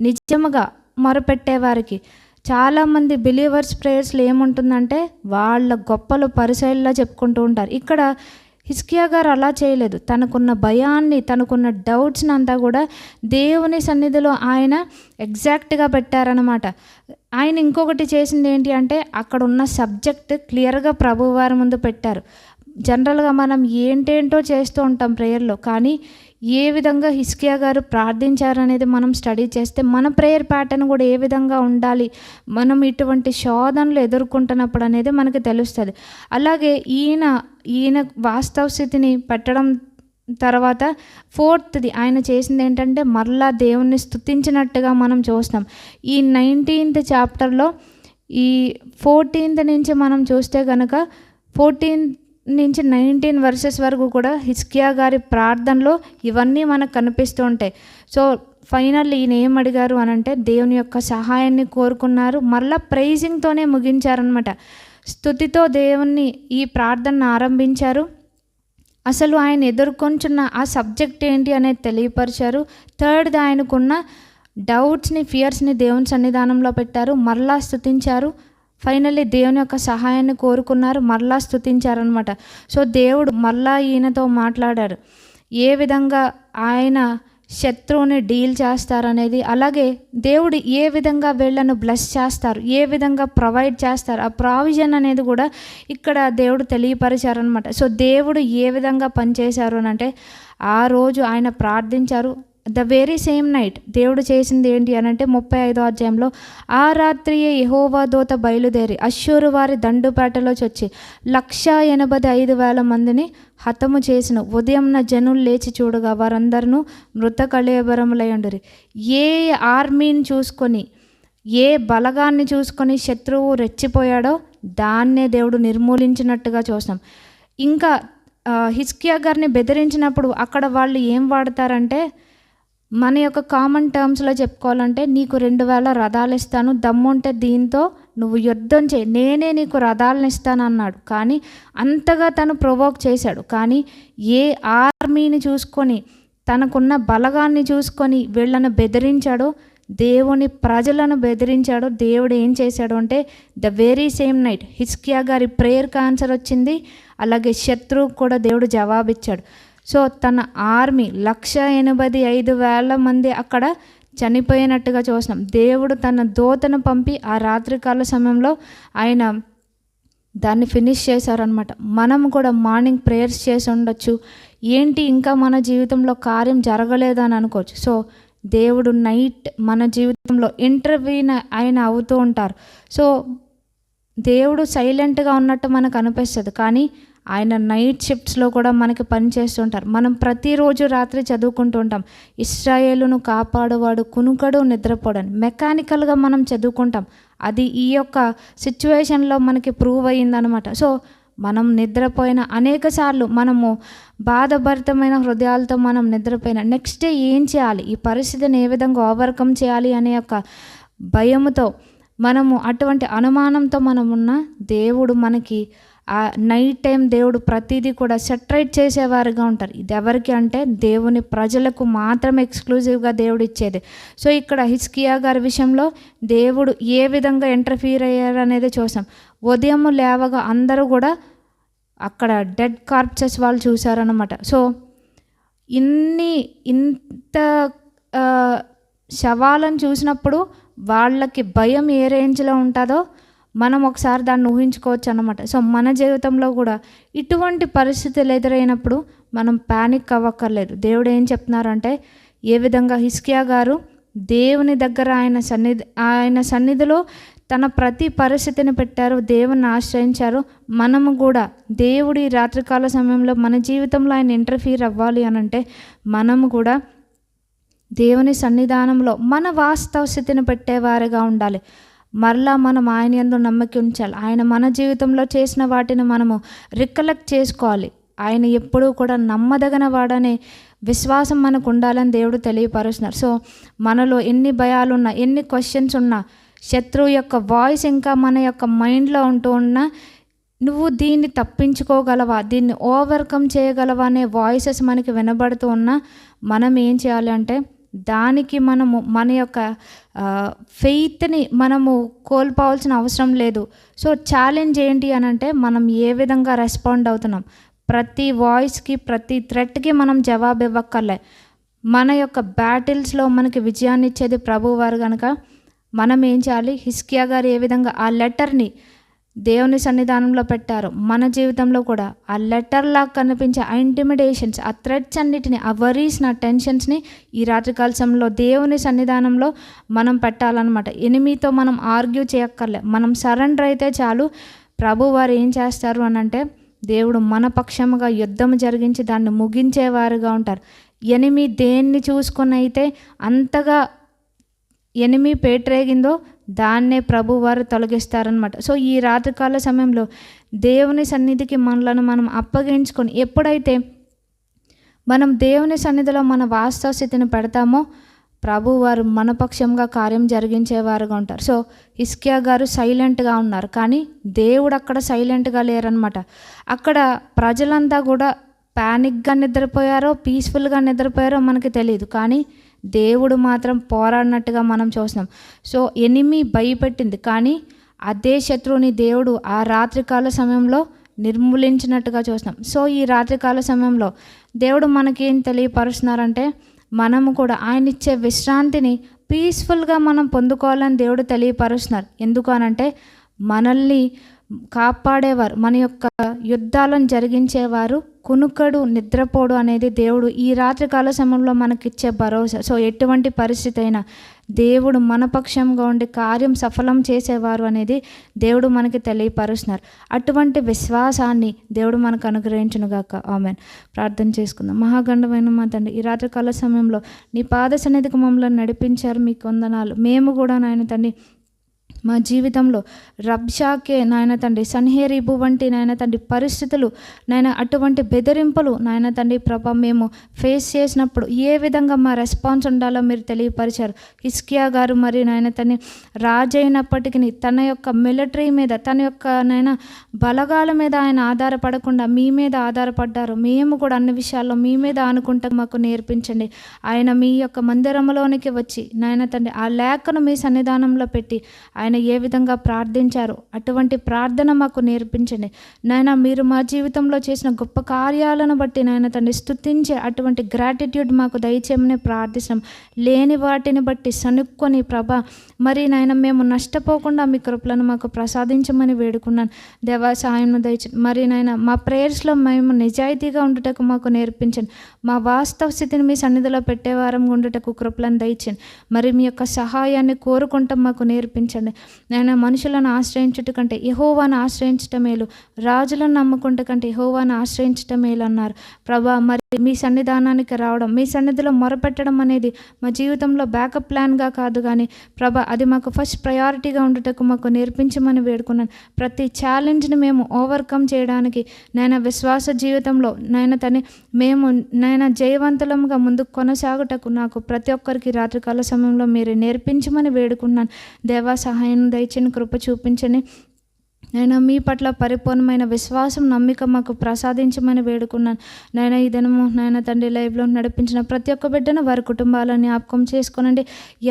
నిజముగా మొరపెట్టే వారికి. చాలామంది బిలీవర్స్ ప్రేయర్స్లో ఏముంటుందంటే వాళ్ళ గొప్పలు పరిసైల్లో చెప్పుకుంటూ ఉంటారు. ఇక్కడ హిజ్కియా గారు అలా చేయలేదు. తనకున్న భయాన్ని, తనకున్న డౌట్స్ని అంతా కూడా దేవుని సన్నిధిలో ఆయన ఎగ్జాక్ట్గా పెట్టారనమాట. ఆయన ఇంకొకటి చేసింది ఏంటి అంటే అక్కడ ఉన్న సబ్జెక్ట్ క్లియర్గా ప్రభువారి ముందు పెట్టారు. జనరల్గా మనం ఏంటేంటో చేస్తూ ఉంటాం ప్రేయర్లో, కానీ ఏ విధంగా హిజ్కియా గారు ప్రార్థించారనేది మనం స్టడీ చేస్తే మన ప్రేయర్ ప్యాటర్న్ కూడా ఏ విధంగా ఉండాలి, మనం ఇటువంటి శోధనలు ఎదుర్కొంటున్నప్పుడు అనేది మనకి తెలుస్తుంది. అలాగే ఈయన వాస్తవ స్థితిని పెట్టడం తర్వాత ఫోర్త్ది ఆయన చేసింది ఏంటంటే మరలా దేవుణ్ణి స్తుతించినట్టుగా మనం చూస్తాం. ఈ 19th చాప్టర్లో ఈ 14th నుంచి మనం చూస్తే కనుక 14 నుంచి 19 వర్సెస్ వరకు కూడా హిజ్కియా గారి ప్రార్థనలో ఇవన్నీ మనకు కనిపిస్తూ ఉంటాయి. సో ఫైనల్ ఈయన ఏం అడిగారు అని అంటే దేవుని యొక్క సహాయాన్ని కోరుకున్నారు. మళ్ళీ ప్రైజింగ్తోనే ముగించారనమాట. స్తుతితో దేవుణ్ణి ఈ ప్రార్థనను ఆరంభించారు. అసలు ఆయన ఎదుర్కొంటున్న ఆ సబ్జెక్ట్ ఏంటి అనేది తెలియపరిచారు. థర్డ్ది ఆయనకున్న డౌట్స్ని, ఫియర్స్ని దేవుని సన్నిధానంలో పెట్టారు. మరలా స్తుతించారు. ఫైనల్లీ దేవుని యొక్క సహాయాన్ని కోరుకున్నారు, మరలా స్తుతించారనమాట. సో దేవుడు మరలా ఈయనతో మాట్లాడారు. ఏ విధంగా ఆయన శత్రువుని డీల్ చేస్తారనేది, అలాగే దేవుడు ఏ విధంగా వీళ్ళను బ్లెస్ చేస్తారు, ఏ విధంగా ప్రొవైడ్ చేస్తారు, ఆ ప్రావిజన్ అనేది కూడా ఇక్కడ దేవుడు తెలియపరిచారనమాట. సో దేవుడు ఏ విధంగా పనిచేశారు అని అంటే ఆ రోజు ఆయన ప్రార్థించారు. ద వెరీ సేమ్ నైట్ దేవుడు చేసింది ఏంటి అని అంటే 35వ అధ్యాయంలో ఆ రాత్రియే యెహోవా దూత బయలుదేరి అష్షూరు వారి దండుపేటలో వచ్చి 185,000 మందిని హతము చేసిన. ఉదయంన జనులు లేచి చూడగా వారందరూ మృత కళేబరములయ్యుండిరి. ఏ ఆర్మీని చూసుకొని, ఏ బలగాన్ని చూసుకొని శత్రువు రెచ్చిపోయాడో దాన్నే దేవుడు నిర్మూలించినట్టుగా చూస్తాం. ఇంకా హిజ్కియా గారిని బెదిరించినప్పుడు అక్కడ వాళ్ళు ఏం వాడతారంటే, మన యొక్క కామన్ టర్మ్స్లో చెప్పుకోవాలంటే నీకు 2,000 రథాలు ఇస్తాను, దమ్ముంటే దీంతో నువ్వు యుద్ధం చేయి, నేనే నీకు రథాలను ఇస్తాను అన్నాడు. కానీ అంతగా తను ప్రొవోక్ చేశాడు. కానీ ఏ ఆర్మీని చూసుకొని, తనకున్న బలగాన్ని చూసుకొని వీళ్ళను బెదిరించాడో, దేవుని ప్రజలను బెదిరించాడో, దేవుడు ఏం చేశాడు అంటే ద వెరీ సేమ్ నైట్ హిజ్కియా గారి ప్రేయర్కి ఆన్సర్ వచ్చింది. అలాగే శత్రువుకు కూడా దేవుడు జవాబిచ్చాడు. సో తన ఆర్మీ 185,000 మంది అక్కడ చనిపోయినట్టుగా చూసినాం. దేవుడు తన దూతను పంపి ఆ రాత్రికాల సమయంలో ఆయన దాన్ని ఫినిష్ చేశారనమాట. మనం కూడా మార్నింగ్ ప్రేయర్స్ చేసి ఉండొచ్చు, ఏంటి ఇంకా మన జీవితంలో కార్యం జరగలేదు అని అనుకోవచ్చు. సో దేవుడు నైట్ మన జీవితంలో ఇంటర్వ్యూన ఆయన అవుతూ ఉంటారు. సో దేవుడు సైలెంట్గా ఉన్నట్టు మనకు అనిపిస్తుంది, కానీ ఆయన నైట్ షిఫ్ట్స్లో కూడా మనకి పని చేస్తుంటారు. మనం ప్రతిరోజు రాత్రి చదువుకుంటూ ఉంటాం, ఇశ్రాయేలును కాపాడువాడు కునుకడు నిద్రపోడని. మెకానికల్గా మనం చదువుకుంటాం, అది ఈ యొక్క సిచ్యువేషన్లో మనకి ప్రూవ్ అయ్యిందనమాట. సో మనం నిద్రపోయిన అనేక సార్లు మనము బాధభరితమైన హృదయాలతో మనం నిద్రపోయిన నెక్స్ట్ డే ఏం చేయాలి, ఈ పరిస్థితిని ఏ విధంగా ఓవర్కమ్ చేయాలి అనే యొక్క భయముతో మనము అటువంటి అనుమానంతో మనం ఉన్న దేవుడు మనకి ఆ నైట్ టైం దేవుడు ప్రతిదీ కూడా సెటరేట్ చేసేవారుగా ఉంటారు. ఇది ఎవరికి అంటే దేవుని ప్రజలకు మాత్రమే ఎక్స్క్లూజివ్గా దేవుడు ఇచ్చేది. సో ఇక్కడ హిజ్కియా గారి విషయంలో దేవుడు ఏ విధంగా ఇంటర్ఫీర్ అయ్యారు అనేది చూసాం. ఉదయం లేవగా అందరూ కూడా అక్కడ డెడ్ కార్ప్సెస్ వాళ్ళు చూసారనమాట. సో ఇంత శవాలను చూసినప్పుడు వాళ్ళకి భయం ఏ రేంజ్లో ఉంటుందో మనం ఒకసారి దాన్ని ఊహించుకోవచ్చు అన్నమాట. సో మన జీవితంలో కూడా ఇటువంటి పరిస్థితులు ఎదురైనప్పుడు మనం ప్యానిక్ అవ్వక్కర్లేదు. దేవుడు ఏం చెప్తున్నారంటే ఏ విధంగా హిజ్కియా గారు దేవుని దగ్గర ఆయన సన్నిధిలో తన ప్రతి పరిస్థితిని పెట్టారు, దేవుని ఆశ్రయించారు. మనము కూడా దేవుడి రాత్రికాల సమయంలో మన జీవితంలో ఆయన ఇంటర్ఫీర్ అవ్వాలి అని అంటే మనము కూడా దేవుని సన్నిధానంలో మన వాస్తవ స్థితిని పెట్టేవారుగా ఉండాలి. మరలా మనం ఆయన యందు నమ్మకం ఉంచాలి. ఆయన మన జీవితంలో చేసిన వాటిని మనము రికలెక్ట్ చేసుకోవాలి. ఆయన ఎప్పుడూ కూడా నమ్మదగిన వాడనే విశ్వాసం మనకు ఉండాలని దేవుడు తెలియపరుస్తున్నారు. సో మనలో ఎన్ని భయాలున్నా, ఎన్ని క్వశ్చన్స్ ఉన్నా, శత్రువు యొక్క వాయిస్ ఇంకా మన యొక్క మైండ్లో ఉంటూ ఉన్నా, నువ్వు దీన్ని తప్పించుకోగలవా, దీన్ని ఓవర్కమ్ చేయగలవా అనే వాయిసెస్ మనకి వినబడుతూ ఉన్నా మనం ఏం చేయాలి అంటే దానికి మనము మన యొక్క ఫెయిత్ని మనము కోల్పోవాల్సిన అవసరం లేదు. సో ఛాలెంజ్ ఏంటి అని అంటే మనం ఏ విధంగా రెస్పాండ్ అవుతున్నాం. ప్రతి వాయిస్కి, ప్రతి థ్రెట్కి మనం జవాబు ఇవ్వక్కర్లే. మన యొక్క బ్యాటిల్స్లో మనకి విజయాన్ని ఇచ్చేది ప్రభువారు కనుక మనం ఏం చేయాలి, హిజ్కియా గారు ఏ విధంగా ఆ లెటర్ని దేవుని సన్నిధానంలో పెట్టారు, మన జీవితంలో కూడా ఆ లెటర్లా కనిపించే ఆ ఇంటిమిడేషన్స్, ఆ థ్రెడ్స్ అన్నిటిని, ఆ వరీస్, నా టెన్షన్స్ని ఈ రాత్రికాల సమయంలో దేవుని సన్నిధానంలో మనం పెట్టాలన్నమాట. ఎనిమితో మనం ఆర్గ్యూ చేయక్కర్లే, మనం సరెండర్ అయితే చాలు. ప్రభు వారు ఏం చేస్తారు అని అంటే దేవుడు మన పక్షముగా యుద్ధం జరిగించి దాన్ని ముగించేవారుగా ఉంటారు. ఎనిమి దేన్ని చూసుకొని అయితే అంతగా ఎనిమి పేట్రేగిందో దాన్నే ప్రభువారు తొలగిస్తారనమాట. సో ఈ రాత్రికాల సమయంలో దేవుని సన్నిధికి మనలను మనం అప్పగించుకొని ఎప్పుడైతే మనం దేవుని సన్నిధిలో మన వాస్తవ స్థితిని పెడతామో ప్రభువారు మన పక్షంగా కార్యం జరిగించేవారుగా ఉంటారు. సో హిజ్కియా గారు సైలెంట్గా ఉన్నారు, కానీ దేవుడు అక్కడ సైలెంట్గా లేరనమాట. అక్కడ ప్రజలంతా కూడా ప్యానిక్గా నిద్రపోయారో పీస్ఫుల్గా నిద్రపోయారో మనకి తెలియదు, కానీ దేవుడు మాత్రం పోరాడినట్టుగా మనం చూస్తున్నాం. సో ఎనిమి భయపెట్టింది, కానీ అదే శత్రువుని దేవుడు ఆ రాత్రికాల సమయంలో నిర్మూలించినట్టుగా చూస్తున్నాం. సో ఈ రాత్రికాల సమయంలో దేవుడు మనకేం తెలియపరుస్తున్నారంటే మనము కూడా ఆయన ఇచ్చే విశ్రాంతిని పీస్ఫుల్గా మనం పొందుకోవాలని దేవుడు తెలియపరుస్తున్నారు. ఎందుకు అనంటే మనల్ని కాపాడేవారు, మన యొక్క యుద్ధాలను జరిగించేవారు కునుకడు నిద్రపోడు అనేది దేవుడు ఈ రాత్రికాల సమయంలో మనకిచ్చే భరోసా. సో ఎటువంటి పరిస్థితి అయినా దేవుడు మన పక్షంగా ఉండి కార్యం సఫలం చేసేవారు అనేది దేవుడు మనకి తెలియపరుస్తున్నారు. అటువంటి విశ్వాసాన్ని దేవుడు మనకు అనుగ్రహించునుగాక. ఆమెన్. ప్రార్థన చేసుకుందాం. మహాగండమైన మా తండ్రి, ఈ రాత్రికాల సమయంలో నీ పాద సన్నిధికి మమ్మల్ని నడిపించారు, మీకు వందనాలు. మేము కూడా నాయన తండ్రి మా జీవితంలో రబ్షాకే నాయన తండ్రి, సన్హేరీబు వంటి నాయన తండ్రి పరిస్థితులు, నాయన అటువంటి బెదిరింపులు నాయన తండ్రి ప్రభా మేము ఫేస్ చేసినప్పుడు ఏ విధంగా మా రెస్పాన్స్ ఉండాలో మీరు తెలియపరిచారు. హిజ్కియా గారు మరి నాయన తండ్రి రాజు అయినప్పటికీ తన యొక్క మిలిటరీ మీద, తన యొక్క నాయన బలగాల మీద ఆయన ఆధారపడకుండా మీ మీద ఆధారపడ్డారు. మేము కూడా అన్ని విషయాల్లో మీ మీద అనుకుంటా మాకు నేర్పించండి. ఆయన మీ యొక్క మందిరంలోనికి వచ్చి నాయన తండ్రి ఆ లేఖను మీ సన్నిధానంలో పెట్టి ఆయన ఏ విధంగా ప్రార్థించారు, అటువంటి ప్రార్థన మాకు నేర్పించండి. నాయన మీరు మా జీవితంలో చేసిన గొప్ప కార్యాలను బట్టి నాయన తండ్రి స్తుతించే అటువంటి గ్రాటిట్యూడ్ మాకు దయచేయమని ప్రార్థిస్తున్నాం. లేని వాటిని బట్టి సనుక్కొని ప్రభా మరి నాయన మేము నష్టపోకుండా మీ కృపలను మాకు ప్రసాదించమని వేడుకున్నాను. దేవా సహాయం దయచేయండి. మరి నాయన మా ప్రేయర్స్లో మేము నిజాయితీగా ఉండుటకు మాకు నేర్పించండి. మా వాస్తవ స్థితిని మీ సన్నిధిలో పెట్టేవారం ఉండుటకు కృపలను దయచేయండి. మరి మీ యొక్క సహాయాన్ని కోరుకుంటాం మాకు నేర్పించండి. నేను మనుషులను ఆశ్రయించుట కంటే యెహోవాను ఆశ్రయించటం మేలు, రాజులను నమ్ముకుంట కంటే యెహోవాను ఆశ్రయించటం మేలు అన్నారు. ప్రభా మరి మీ సన్నిధానానికి రావడం, మీ సన్నిధిలో మొరపెట్టడం అనేది మా జీవితంలో బ్యాకప్ ప్లాన్గా కాదు, కానీ ప్రభా అది మాకు ఫస్ట్ ప్రయారిటీగా ఉండటకు మాకు నేర్పించమని వేడుకున్నాను. ప్రతి ఛాలెంజ్ని మేము ఓవర్కమ్ చేయడానికి నేను విశ్వాస జీవితంలో మేము జయవంతులంగా ముందుకు కొనసాగుటకు నాకు ప్రతి ఒక్కరికి రాత్రికాల సమయంలో మీరు నేర్పించమని వేడుకున్నాను. దేవా సహాయం దయచేయండి, కృప చూపించండి. నేను మీ పట్ల పరిపూర్ణమైన విశ్వాసం, నమ్మిక మాకు ప్రసాదించమని వేడుకున్నాను. నేను ఈ దినము నాయన తండ్రి లైవ్లో నడిపించిన ప్రతి ఒక్క బిడ్డను వారి కుటుంబాలను జ్ఞాపకం చేసుకోనండి.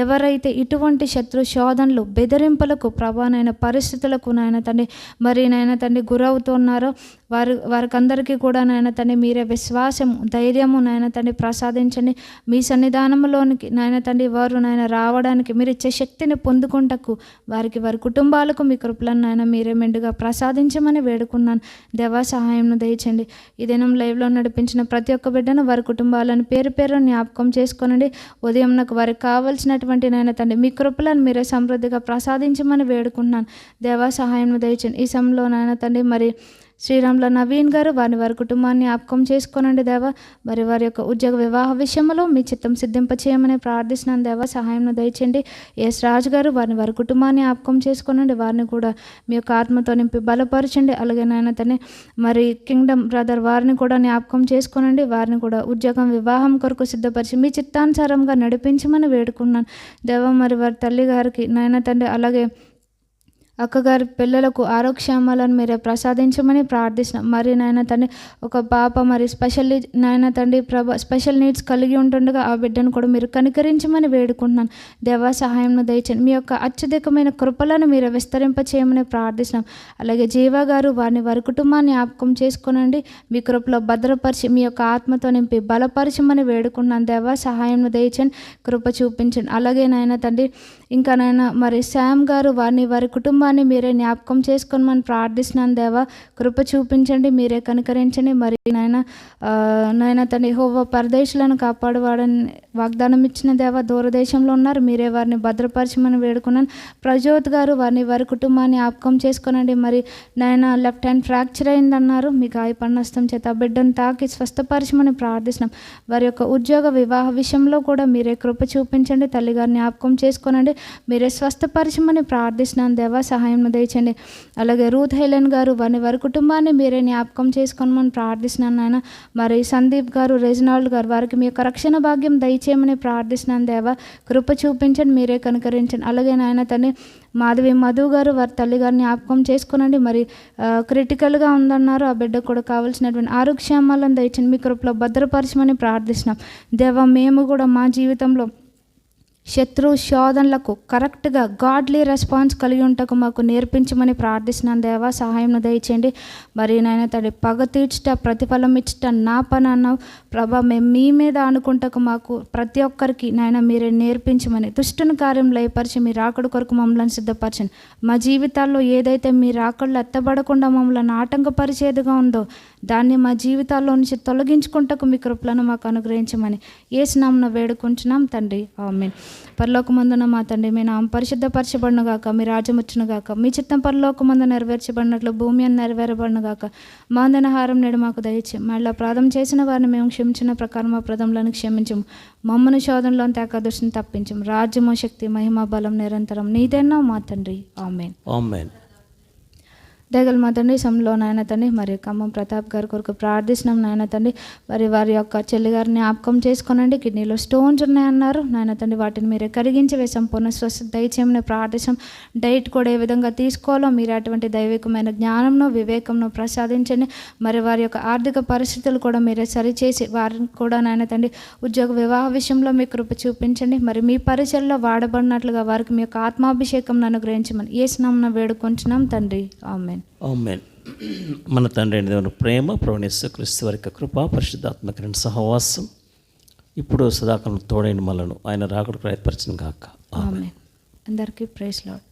ఎవరైతే ఇటువంటి శత్రు శోధనలు, బెదిరింపులకు ప్రభానైన పరిస్థితులకు నాయన తండ్రి మరి నాయన తండ్రి గురవుతున్నారో వారికందరికీ కూడా నాయన తండ్రి మీరే విశ్వాసము, ధైర్యము నాయన తండ్రి ప్రసాదించండి. మీ సన్నిధానంలోనికి నాయన తండ్రి వారు నాయన రావడానికి మీరు ఇచ్చే శక్తిని పొందుకుంటకు వారికి, వారి కుటుంబాలకు మీ కృపలను నాయన మీరే మెండుగా ప్రసాదించమని వేడుకున్నాను. దేవా సహాయంను దయచండి. ఈ దినం లైవ్లో నడిపించిన ప్రతి ఒక్క బిడ్డను వారి కుటుంబాలను పేరు పేరు జ్ఞాపకం చేసుకోనండి. ఉదయం నాకు వారికి కావాల్సినటువంటి నాయన తండ్రి మీ కృపలను మీరే సమృద్ధిగా ప్రసాదించమని వేడుకుంటున్నాను. దేవా సహాయంను దయచండి. ఈ సమయంలో నాయన తండ్రి మరి శ్రీరాముల నవీన్ గారు వారి కుటుంబాన్ని జ్ఞాపకం చేసుకోనండి దేవా. మరి వారి యొక్క ఉద్యోగ వివాహ విషయంలో మీ చిత్తం సిద్ధింపచేయమని ప్రార్థిస్తున్నాను. దేవా సహాయం దయచేయండి. ఎస్ రాజు గారు వారి కుటుంబాన్ని జ్ఞాపకం చేసుకోనండి. వారిని కూడా మీ యొక్క ఆత్మతో నింపి బలపరచండి. అలాగే నాయన తనే మరి కింగ్డమ్ బ్రదర్ వారిని కూడా జ్ఞాపకం చేసుకోనండి. వారిని కూడా ఉద్యోగం వివాహం కొరకు సిద్ధపరిచి మీ చిత్తానుసారంగా నడిపించమని వేడుకున్నాను దేవా. మరి వారి తల్లి గారికి నాయన తండ్రి అలాగే అక్కగారి పిల్లలకు ఆరోగ్యక్షేమాలను మీరే ప్రసాదించమని ప్రార్థిస్తున్నాం. మరి నాయన తండ్రి ఒక పాప మరి నాయన తండ్రి స్పెషల్ నీడ్స్ కలిగి ఉంటుండగా ఆ బిడ్డను కూడా మీరు కనికరించమని వేడుకుంటున్నాను. దేవా సహాయంను దయచేయండి. మీ యొక్క అత్యధికమైన కృపలను మీరు విస్తరింప చేయమని ప్రార్థిస్తున్నాం. అలాగే జీవా గారు వారి కుటుంబాన్ని జ్ఞాపకం చేసుకోనండి. మీ కృపలో భద్రపరిచి మీ యొక్క ఆత్మతో నింపి బలపరచమని వేడుకుంటున్నాను. దేవా సహాయంను దయచేయండి, కృప చూపించండి. అలాగే నాయన తండ్రి ఇంకా నాయన మరి శామ్ గారు వారి కుటుంబాన్ని మీరే జ్ఞాపకం చేసుకోమని ప్రార్థిస్తున్నాను. దేవా కృప చూపించండి, మీరే కనికరించండి. మరి నాయన తండ్రి యెహోవా పరదేశులను కాపాడువాడని వాగ్దానం ఇచ్చిన దేవా దూరదేశంలో ఉన్నారు, మీరే వారిని భద్రపరచమని వేడుకున్నాను. ప్రజోత్ గారు వారి కుటుంబాన్ని జ్ఞాపకం చేసుకోనండి. మరి నాయన లెఫ్ట్ హ్యాండ్ ఫ్రాక్చర్ అయిందన్నారు, మీ గాయపడినస్తం చేత బిడ్డను తాకి స్వస్థపరచమని ప్రార్థిస్తున్నాం. వారి యొక్క ఉద్యోగ వివాహ విషయంలో కూడా మీరే కృప చూపించండి. తల్లిగారిని జ్ఞాపకం చేసుకోనండి, మీరే స్వస్థపరచమని ప్రార్థిస్తున్నాను. దేవా సహాయం దయచండి. అలాగే రూత్ హెలెన్ గారు వారి కుటుంబాన్ని మీరే జ్ఞాపకం చేసుకోమని ప్రార్థిస్తున్నాను. నాయన మరి సందీప్ గారు, రెజినాల్డ్ గారు వారికి మీ యొక్క రక్షణ భాగ్యం దయచేయమని ప్రార్థిస్తున్నాను. దేవా కృప చూపించండి, మీరే కనుకరించండి. అలాగే నాయన తండ్రి మాధవి మధు గారు వారి తల్లిగారిని జ్ఞాపకం చేసుకోనండి. మరి క్రిటికల్గా ఉందన్నారు, ఆ బిడ్డకు కూడా కావాల్సినటువంటి ఆరోగ్యక్షేమాలను దయచండి, మీ కృపలో భద్రపరచమని ప్రార్థిస్తున్నాం. దేవా మేము కూడా మా జీవితంలో శత్రు శోధనలకు కరెక్ట్గా గాడ్లీ రెస్పాన్స్ కలిగి ఉంటకు మాకు నేర్పించమని ప్రార్థిస్తున్నాను. దేవా సహాయం దయచేయండి. మరి నాయన తండ్రి పగ తీర్చుట ప్రతిఫలం ఇచ్చుట నా పని అన్నావు ప్రభా, మేము మీ మీద అనుకుంటకు మాకు ప్రతి ఒక్కరికి నాయన మీరే నేర్పించమని దుష్టుని కార్యం లయపరిచి మీ రాకడ కొరకు మమ్మల్ని సిద్ధపరచండి. మా జీవితాల్లో ఏదైతే మీ రాకడలు ఎత్తబడకుండా మమ్మల్ని ఆటంకపరిచేదిగా ఉందో దాన్ని మా జీవితాల్లో నుంచి తొలగించుకుంటకు మీ కృపలను మాకు అనుగ్రహించమని యేసు నామమున వేడుకుంటున్నాం తండ్రి, ఆమేన్. పరలోకమందున మా తండ్రి, మీ నామం పరిశుద్ధపరచబడును గాక, మీ రాజ్యం వచ్చును గాక, మీ చిత్తం పరలోకమందు నెరవేర్చబడినట్లు భూమి అని నెరవేరబడును గాక. మా దినహారం నేడు మాకు దయచేయం. మళ్ళీ అపరాధం చేసిన వారిని మేము క్షమించిన ప్రకారం మా అపరాధములను క్షమించము. మమ్మను శోధనలో తేక దృష్టిని తప్పించము. రాజ్యము శక్తి మహిమ బలం నిరంతరం నీదేనా మా తండ్రి, ఆమేన్. ఆమేన్. దయగల మా తండ్రి సమలో నాయన తండ్రి మరి ఖమ్మం ప్రతాప్ గారి కొరకు ప్రార్థిస్తున్నాం. నాయన తండ్రి మరి వారి యొక్క చెల్లి గారిని జ్ఞాపకం చేసుకోనండి. కిడ్నీలో స్టోన్స్ ఉన్నాయన్నారు నాయన తండ్రి, వాటిని మీరే కరిగించి వేసాం. పూర్ణ స్వస్థత దయచేయమని ప్రార్థిస్తాం. డైట్ కూడా ఏ విధంగా తీసుకోవాలో మీరు అటువంటి దైవికమైన జ్ఞానంను వివేకంను ప్రసాదించండి. మరి వారి యొక్క ఆర్థిక పరిస్థితులు కూడా మీరే సరిచేసి వారిని కూడా నాయన తండ్రి ఉద్యోగ వివాహ విషయంలో మీ కృప చూపించండి. మరి మీ పరిచయలో వాడబడినట్లుగా వారికి మీ యొక్క ఆత్మాభిషేకం అనుగ్రహించమని యేసు నామమున వేడుకుంటున్నాం తండ్రి, ఆమేన్. ఆమేన్. మన తండ్రి అయిన దేవుని ప్రేమ, ప్రభువైన యేసుక్రీస్తు వారి యొక్క కృప, పరిశుద్ధాత్మక సహవాసం ఇప్పుడు సదాకాలం తోడైన మనలను ఆయన రాకడకు ప్రయత్పరచును గాక. ఆమేన్. అందరికీ ప్రైజ్ లార్డ్.